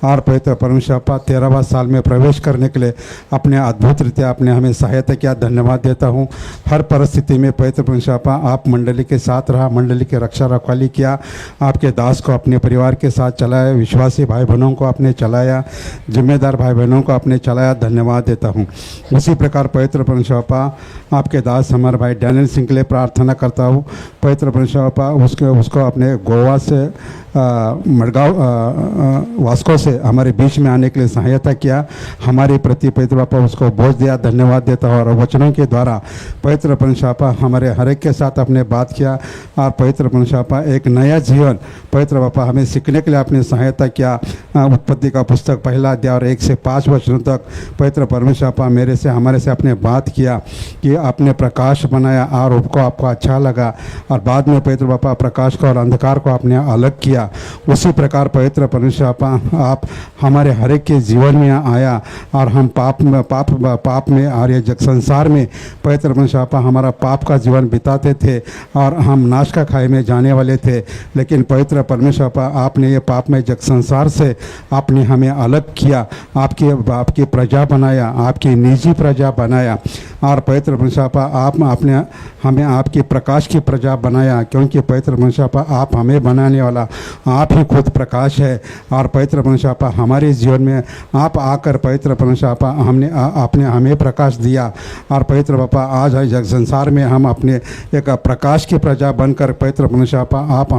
और पवित्र परमेश्वर 13वां साल में प्रवेश करने के लिए अपने अद्भुत रीत्या आपने हमें सहायता किया। धन्यवाद देता हूँ। हर परिस्थिति में पवित्र परमेश्वर आप मंडली के साथ रहा, मंडली की रक्षा रखवाली किया, आपके दास को अपने परिवार के साथ चलाया, विश्वासी भाई बहनों को आपने चलाया, जिम्मेदार भाई बहनों को आपने चलाया। धन्यवाद देता हूँ। उसी प्रकार पवित्र परमेश्वर आपके दास हमारे भाई डैनियल सिंह के लिए प्रार्थना करता हूँ। पवित्र परमेश्वर उसको अपने गोवा से मडगांव वास्को से हमारे बीच में आने के लिए सहायता किया, हमारे प्रति पवित्र बापा उसको बोझ दिया। धन्यवाद देता हूँ। और वचनों के द्वारा पवित्र परमेश्वर हमारे हर एक के साथ अपने बात किया और पवित्र परमेश्वर एक नया जीवन पवित्र बापा हमें सीखने के लिए आपने सहायता किया। उत्पत्ति का पुस्तक 1 अध्याय और 1 से 5 वचनों तक पवित्र परमेश्वर मेरे से हमारे से अपने बात किया कि आपने प्रकाश बनाया और उसको आपको अच्छा लगा, और बाद में पवित्र बापा प्रकाश को और अंधकार को आपने अलग किया। उसी प्रकार पवित्र परमेश्वर आप हमारे हर एक के जीवन में आया और हम पाप में और ये जग संसार में पवित्र परमेश्वर हमारा पाप का जीवन बिताते थे और हम नाश का खाई में जाने वाले थे, लेकिन पवित्र परमेश्वर आपने ये पाप में जग संसार से आपने हमें अलग किया, आपकी प्रजा बनाया, आपकी निजी प्रजा बनाया। और पवित्र परमेश्वर आपने हमें आपकी प्रकाश की प्रजा बनाया, क्योंकि पवित्र परमेश्वर आप हमें बनाने वाला आप ही खुद प्रकाश है। और पवित्र परमेश्वर हमारे जीवन में आप आकर पवित्र परमेश्वर आपने हमें प्रकाश दिया। और पवित्र बापा आज जग संसार में हम अपने एक प्रकाश की प्रजा बनकर पवित्र परमेश्वर आप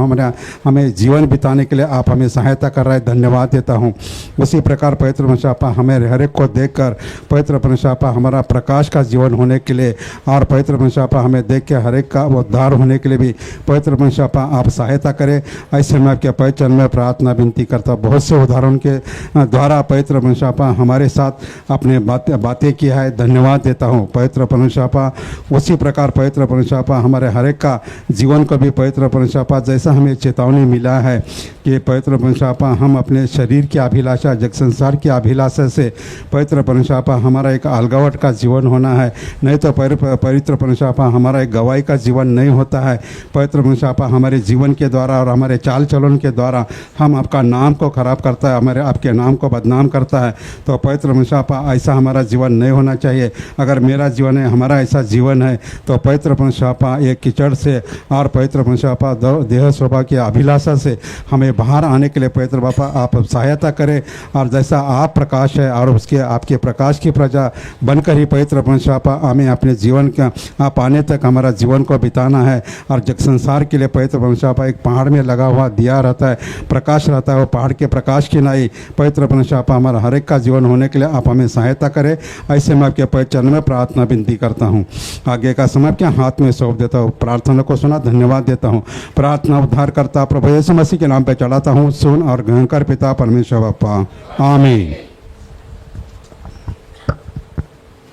हमें जीवन बिताने के लिए आप हमें सहायता कर रहे हैं। धन्यवाद देता हूँ। उसी प्रकार पवित्र परमेश्वर हमें हर एक को देखकर पवित्र परमेश्वर हमारा प्रकाश का जीवन होने के लिए और पवित्र परमेश्वर हमें देख के हर एक का उद्धार होने के लिए भी पवित्र परमेश्वर आप सहायता करें। ऐसे मैं आपके पहचान में प्रार्थना विनती करता हूँ। बहुत से उदाहरण के द्वारा पवित्र परमेश्वर हमारे साथ अपने बातें किया है। धन्यवाद देता हूँ पवित्र परमेश्वर। उसी प्रकार पवित्र परमेश्वर हमारे हर एक का जीवन को भी पवित्र परमेश्वर जैसा हमें चेतावनी मिला है कि पवित्र परमेश्वर हम अपने शरीर की अभिलाषा जग संसार की अभिलाषा से पवित्र परमेश्वर हमारा एक अलगावट का जीवन होना है, नहीं तो पवित्र परमेश्वर हमारा एक गवाही का जीवन नहीं होता है। पवित्र परमेश्वर हमारे जीवन के द्वारा और हमारे चाल चलन के द्वारा हम आपका नाम को खराब करता है, हमारे आपके नाम को बदनाम करता है। तो पवित्र परमेश्वर ऐसा हमारा जीवन नहीं होना चाहिए। अगर मेरा जीवन है, हमारा ऐसा जीवन है, तो पवित्र परमेश्वर एक कीचड़ से और पवित्र परमेश्वर देह स्वभाव की अभिलाषा से हमें बाहर आने के लिए पवित्र बापा आप सहायता करें। और जैसा आप प्रकाश है और उसके आपके प्रकाश की प्रजा बनकर ही पवित्र परमेश्वर हमें अपने जीवन का पाने तक हमारा जीवन को बिताना है। और जग संसार के लिए पवित्र परमेश्वर एक पहाड़ में लगा हुआ दिया रहता है, प्रकाश रहता है, वो पहाड़ के प्रकाश की नाई पवित्र परमेश्वर हमारा हर एक का जीवन होने के लिए आप हमें सहायता करें। ऐसे मैं आपके पहचान में प्रार्थना विनती करता हूँ। आगे का समय क्या हाथ में सौंप देता हूँ। प्रार्थना को सुना, धन्यवाद देता हूँ। प्रार्थना उद्धार करता प्रभु यीशु मसीह के नाम पे चढ़ाता हूँ। सुन और ग्रहण कर पिता परमेश्वर बापा, आमीन।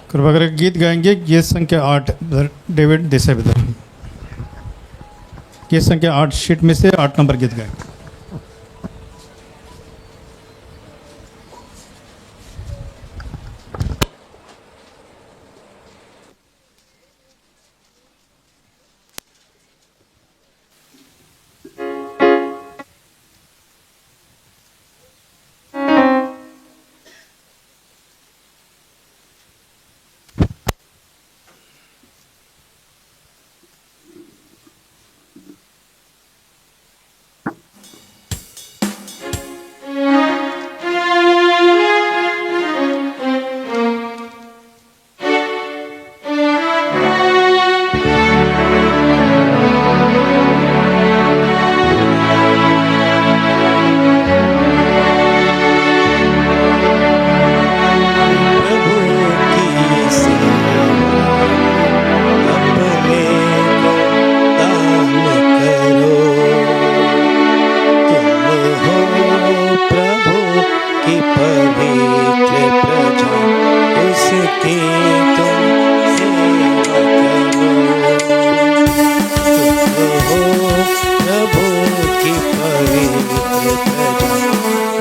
कृपा करके गीत गाएंगे। गीत संख्या 8 डेविड देसाई बिदर। गीत संख्या 8 शीट में से 8 नंबर गीत गाएंगे।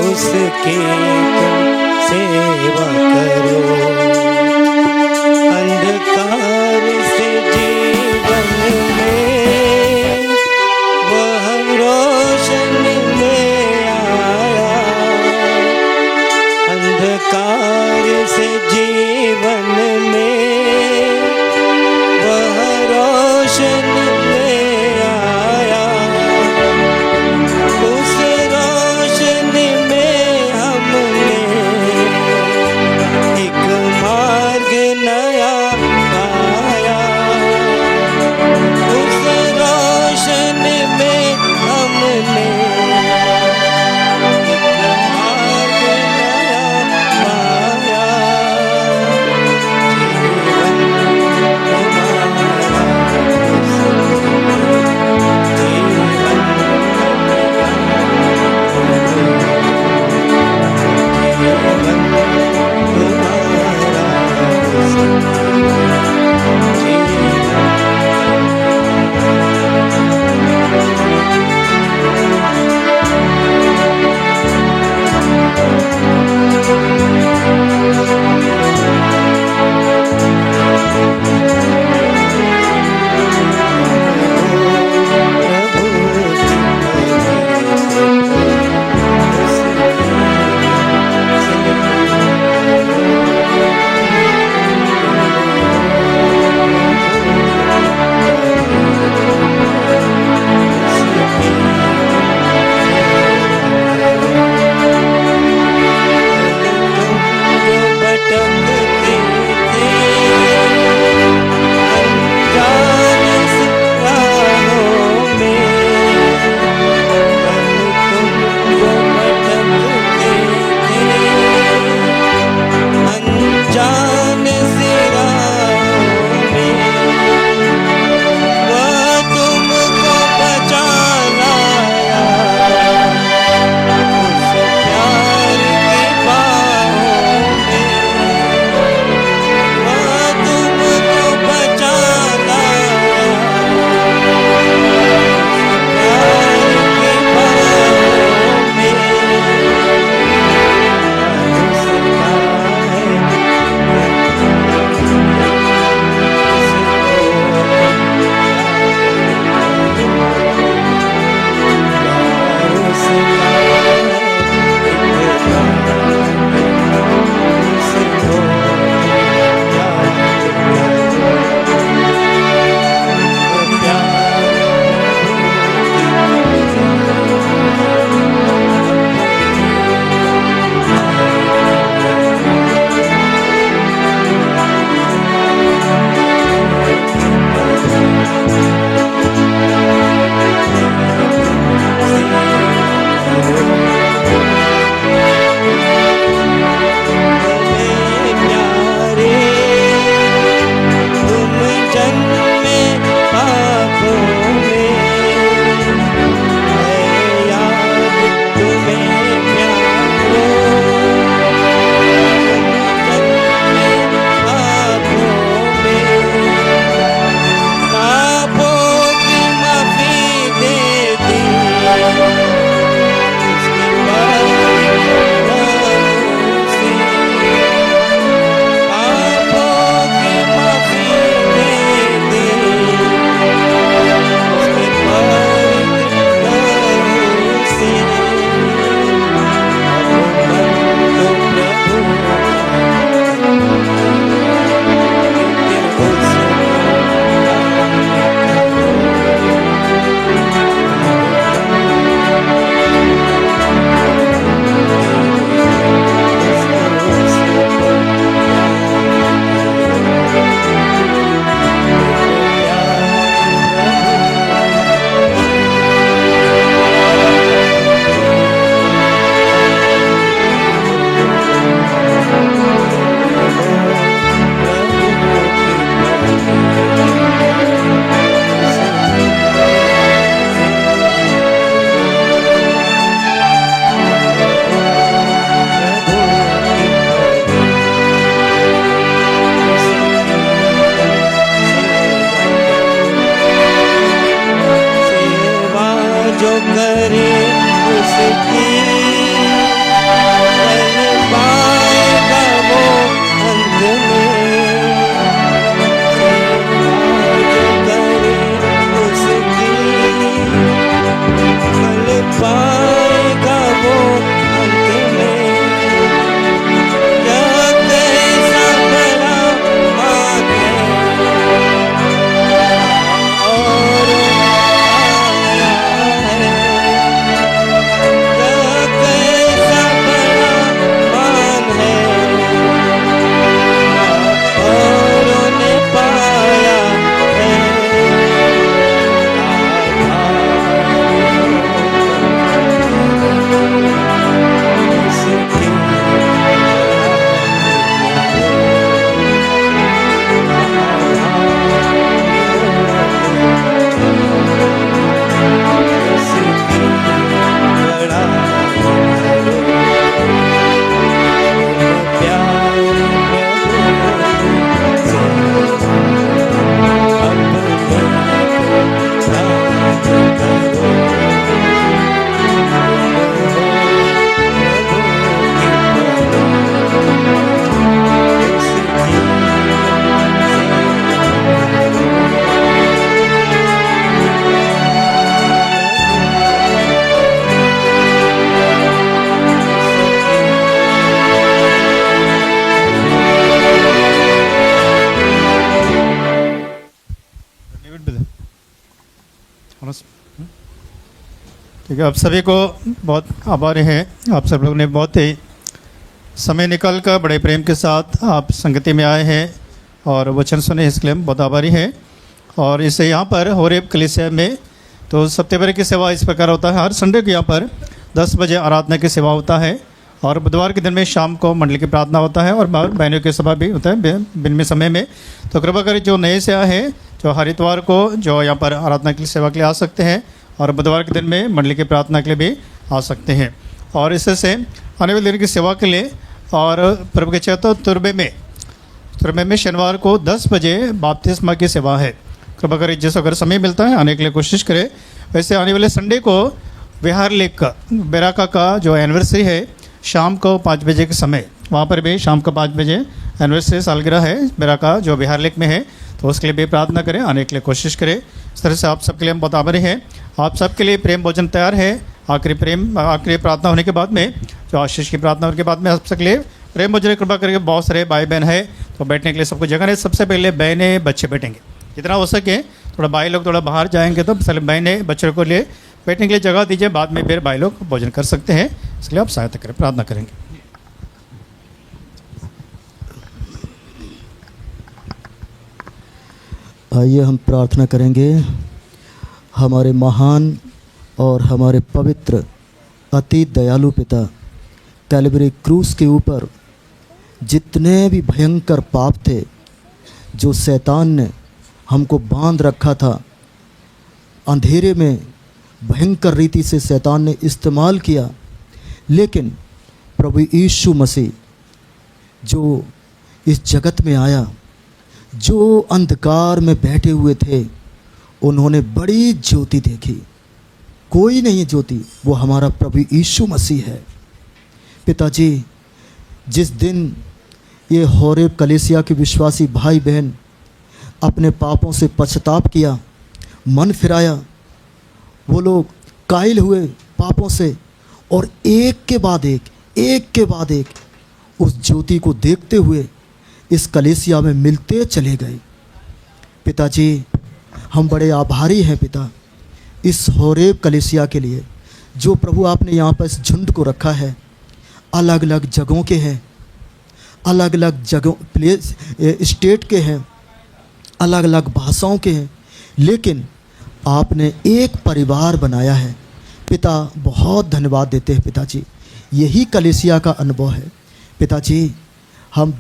उसके तुम सेवा करो। अंधकार से जीवन में जो करे उसकी फल पाएगा वो अंत में। जो करे उसकी फल पाएगा वो अंत में। क्या कैसा बड़ा मान है और आया है। क्या कैसा बड़ा मान है और उन्हें पाया है। ठीक है, आप सभी को बहुत आभारी है। आप सब लोग ने बहुत ही समय निकाल कर बड़े प्रेम के साथ आप संगति में आए हैं और वचन सुने, इसके लिए हम बहुत आभारी है। और इससे यहाँ पर होरेब कलीसिया में तो सप्ताहभर की सेवा इस प्रकार होता है। हर संडे को यहाँ पर 10 बजे आराधना की सेवा होता है और बुधवार के दिन में शाम को मंडली की प्रार्थना होता है और बहनों की सभा भी होता है दिन में समय में। तो कृपा करें जो नए से आए हैं, जो हर इतवार को जो यहाँ पर आराधना की सेवा के लिए आ सकते हैं और बुधवार के दिन में मंडली की प्रार्थना के लिए भी आ सकते हैं। और इससे आने वाले दिन की सेवा के लिए और प्रभु के चैतो तुरबे में शनिवार को 10 बजे बपतिस्मा की सेवा है। कृपा करें जिस अगर समय मिलता है आने के लिए कोशिश करें। वैसे आने वाले संडे को विहार लेक का बेराका का जो एनिवर्सरी है शाम को 5 बजे के समय, वहाँ पर भी शाम को 5 बजे एनिवर्सरी सालगिरह है बेराका जो बिहार लेक में है, तो उसके लिए भी प्रार्थना करें, आने के लिए कोशिश करें। इस तरह से आप सबके लिए हम बहुत आभारी हैं। आप सबके लिए प्रेम भोजन तैयार है। आखिरी प्रार्थना होने के बाद में जो आशीष की प्रार्थना होने के बाद में आप सबके लिए प्रेम भोजन कृपा करके बहुत सारे भाई बहन है तो बैठने के लिए सबको जगह है। सबसे पहले बहनें बच्चे बैठेंगे, जितना हो सके थोड़ा भाई लोग थोड़ा बाहर जाएंगे तो पहले बहनें बच्चों को लिए बैठने के लिए जगह दीजिए, बाद में फिर भाई लोग भोजन कर सकते हैं। इसलिए आप सहायता करें, प्रार्थना करेंगे। आइए हम प्रार्थना करेंगे। हमारे महान और हमारे पवित्र अति दयालु पिता, कैलवरी क्रूस के ऊपर जितने भी भयंकर पाप थे जो शैतान ने हमको बांध रखा था, अंधेरे में भयंकर रीति से शैतान ने इस्तेमाल किया, लेकिन प्रभु यीशु मसीह जो इस जगत में आया, जो अंधकार में बैठे हुए थे, उन्होंने बड़ी ज्योति देखी। कोई नहीं ज्योति, वो हमारा प्रभु यीशु मसीह है। पिताजी, जिस दिन ये होरेब कलीसिया के विश्वासी भाई बहन अपने पापों से पश्चाताप किया, मन फिराया, वो लोग कायल हुए पापों से और एक के बाद एक उस ज्योति को देखते हुए इस कलीसिया में मिलते चले गए। पिताजी, हम बड़े आभारी हैं पिता इस होरेब कलीसिया के लिए, जो प्रभु आपने यहाँ पर इस झुंड को रखा है। अलग अलग जगहों के हैं, अलग अलग जगहों प्लेस स्टेट के हैं, अलग अलग भाषाओं के हैं, लेकिन आपने एक परिवार बनाया है। पिता, बहुत धन्यवाद देते हैं पिताजी। यही कलीसिया का अनुभव है पिताजी। हम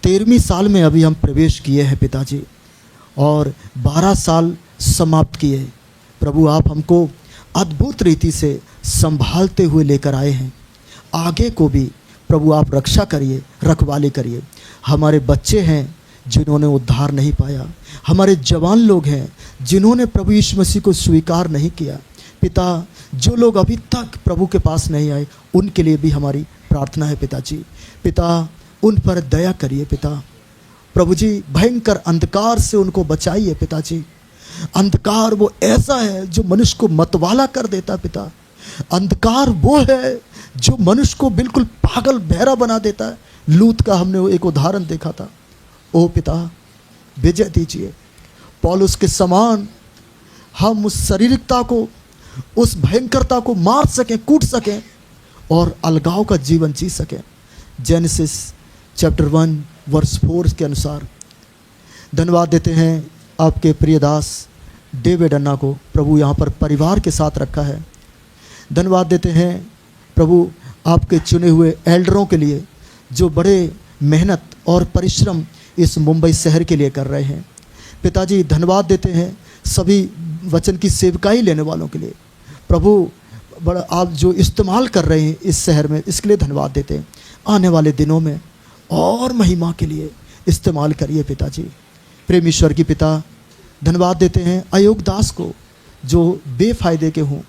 13वीं साल में अभी हम प्रवेश किए हैं पिताजी, और 12 साल समाप्त किए। प्रभु, आप हमको अद्भुत रीति से संभालते हुए लेकर आए हैं। आगे को भी प्रभु आप रक्षा करिए, रखवाली करिए। हमारे बच्चे हैं जिन्होंने उद्धार नहीं पाया, हमारे जवान लोग हैं जिन्होंने प्रभु यीशु मसीह को स्वीकार नहीं किया। पिता, जो लोग अभी तक प्रभु के पास नहीं आए, उनके लिए भी हमारी प्रार्थना है पिताजी। पिता, उन पर दया करिए पिता। प्रभु जी, भयंकर अंधकार से उनको बचाइए पिताजी। अंधकार वो ऐसा है जो मनुष्य को मतवाला कर देता पिता। अंधकार वो है जो मनुष्य को बिल्कुल पागल बहरा बना देता है। लूत का हमने वो एक उदाहरण देखा था। ओ पिता, विजय दीजिए। पौलुस के समान हम उस शारीरिकता को, उस भयंकरता को मार सकें, कूट सकें और अलगाव का जीवन जी सकें। जेनेसिस चैप्टर 1 वर्स 4 के अनुसार। धन्यवाद देते हैं आपके प्रिय दास डेविड अन्ना को, प्रभु यहाँ पर परिवार के साथ रखा है। धन्यवाद देते हैं प्रभु आपके चुने हुए एल्डरों के लिए जो बड़े मेहनत और परिश्रम इस मुंबई शहर के लिए कर रहे हैं। पिताजी, धन्यवाद देते हैं सभी वचन की सेवकाई लेने वालों के लिए। प्रभु, बड़ा आप जो इस्तेमाल कर रहे हैं इस शहर में, इसके लिए धन्यवाद देते हैं। आने वाले दिनों में और महिमा के लिए इस्तेमाल करिए पिताजी। प्रेम ईश्वर की पिता, धन्यवाद देते हैं अयोग दास को जो बेफायदे के हों।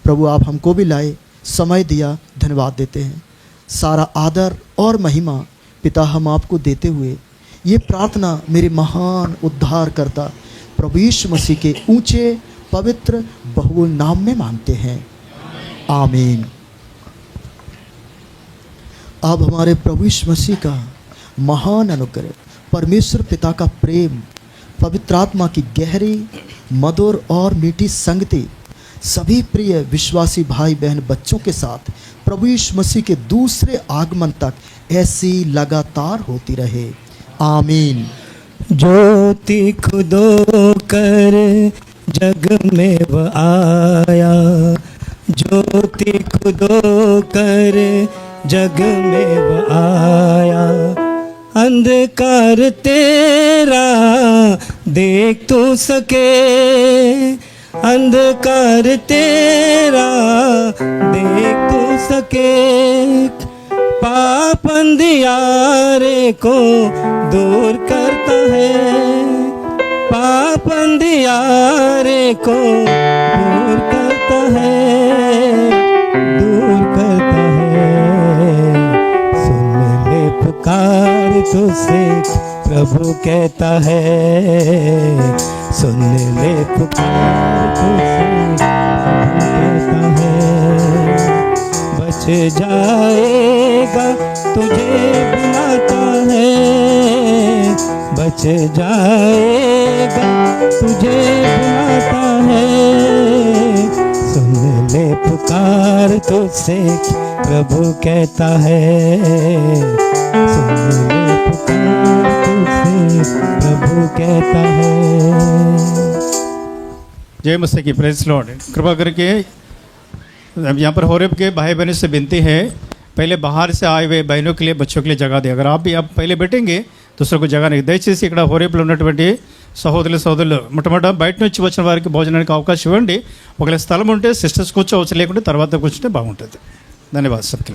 प्रभु, आप हमको भी लाए, समय दिया, धन्यवाद देते हैं। सारा आदर और महिमा पिता हम आपको देते हुए ये प्रार्थना मेरे महान उद्धारकर्ता प्रभु यीशु मसीह के ऊंचे पवित्र बहुल नाम में मांगते हैं, आमीन। अब हमारे प्रभु यीशु मसीह का महान अनुग्रह, परमेश्वर पिता का प्रेम, पवित्र आत्मा की गहरी, मधुर और मीठी संगति सभी प्रिय विश्वासी भाई बहन बच्चों के साथ प्रभु यीशु मसीह के दूसरे आगमन तक ऐसी लगातार होती रहे, आमीन। ज्योति खुदो कर जग में वो आया, ज्योति खुदो कर जग में वो आया। अंधकार तेरा देख तू सके, अंधकार तेरा देख तू सके। पाप अंधियारे को दूर करता है, पाप अंधियारे को दूर करता है, दूर करता है। सुन ले पुकार तुझसे प्रभु कहता है, सुन ले पुकार तुझसे प्रभु कहता है। बच जाएगा तुझे बुलाता है, बच जाएगा तुझे बुलाता है। सुन ले पुकार तुझसे प्रभु कहता है, सुन ले पुकार तुझसे प्रभु कहता है। जय मसीह की, प्रेज लॉर्ड। कृपा करके अब यहाँ पर होरेब के भाई बहनों से विनती है, पहले बाहर से आए हुए बहनों के लिए, बच्चों के लिए जगह दे। अगर आप भी आप पहले बैठेंगे दूसरों को जगह नहीं। దయచేసి ఇక్కడ హోరేపులో ఉన్నటువంటి సహోదరులు మొట్టమొదట బయట నుంచి వచ్చిన వారికి భోజనానికి అవకాశం ఇవ్వండి. ఒకవేళ స్థలం ఉంటే సిస్టర్స్ కూర్చోవచ్చు, లేకుంటే తర్వాత కూర్చుంటే బాగుంటుంది. ధన్యవాదాలు సబ్కి.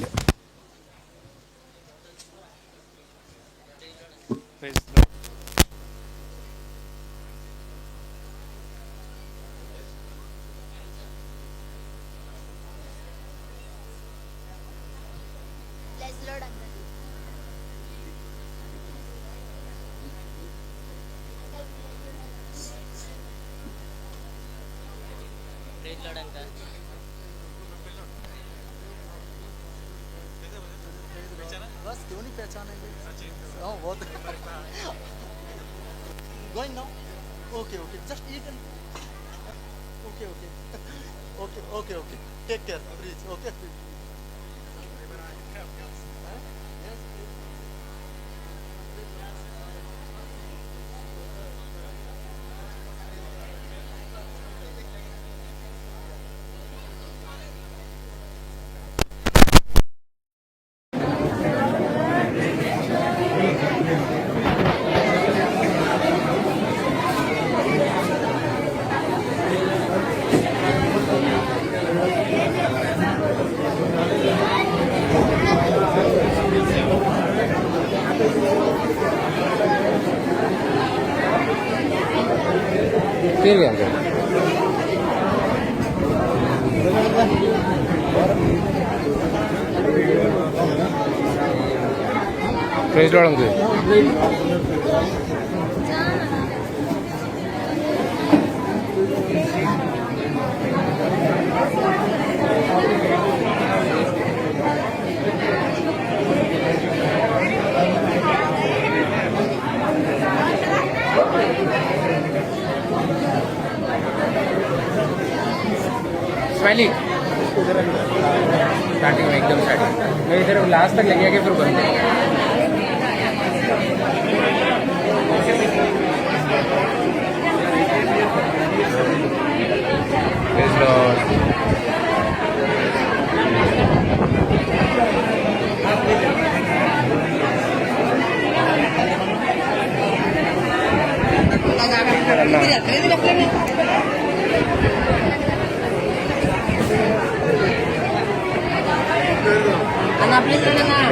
बस क्यों नहीं पहचानेंगे? हाँ, बहुत going now. Okay okay, just eat and okay okay okay okay okay, take care please, okay. गिर गया क्या? Praise Lord uncle. Smiley starting में एकदम स्टार्टिंग मैं इधर लास्ट तक लग गया कि फिर बंद कर Praise Lord. Anak please anak.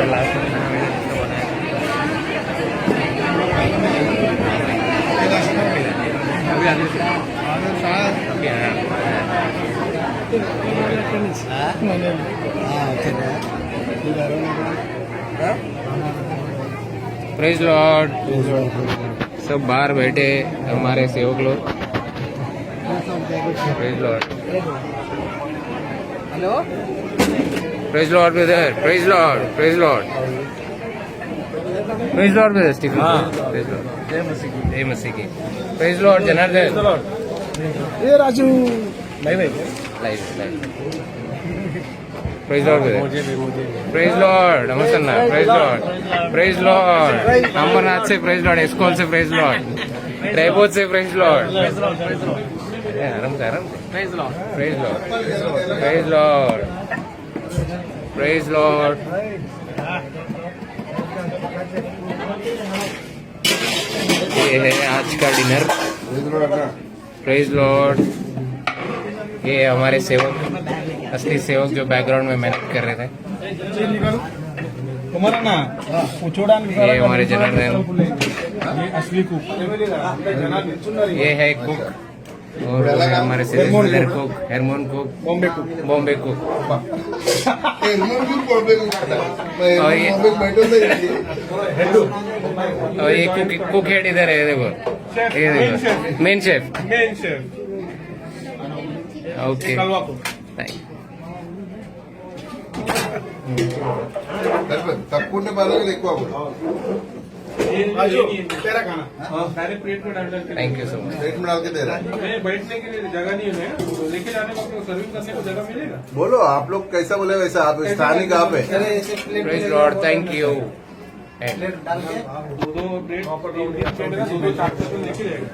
Praise Lord. सब बाहर बैठे हमारे सेवक लोग। Praise Lord. Hello praise Lord brother. Praise Lord. Praise Lord. Praise Lord brother Stephen. Praise Lord. जय मसीह की। Praise Lord Janardhan. ये Raju live praise Lord praise Lord नमस्ते। Praise Lord. Praise Lord Ambernath से प्रेज लॉर्ड। एस्कॉल से प्रेज लॉर्ड। ट्रेबोत से praise Lord. आराम से praise Lord. Praise Lord. Praise Lord. Praise Lord. ये है आज का डिनर। Praise Lord. ये हमारे सेवक असली सेवक जो बैकग्राउंड में मेहनत कर रहे थे। तुम्हारा ना उचोड़ा ये हमारे जनार्दन। ये असली कुक ये है कुक और वो है हमारे cylinder cook hormone cook Bombay cook और ये कुक हेड इधर है देखो। ये देखो मेन शेफ। ओके थैंक తక్కువ బాధలు ఎక్కువ तेरा खाना डायरेक्ट प्लेट में डाल के थैंक यू सो मच। पेट में डाल के दे रहा है। नहीं, बैठने के लिए जगह नहीं है तो लेके जाने को सर्विंग करने को जगह मिलेगा। बोलो आप लोग कैसा बोले वैसा आप स्थानीय कहाँ पे प्रेज लॉर्ड थैंक यू। दो प्लेट दो चार लेके जाएगा।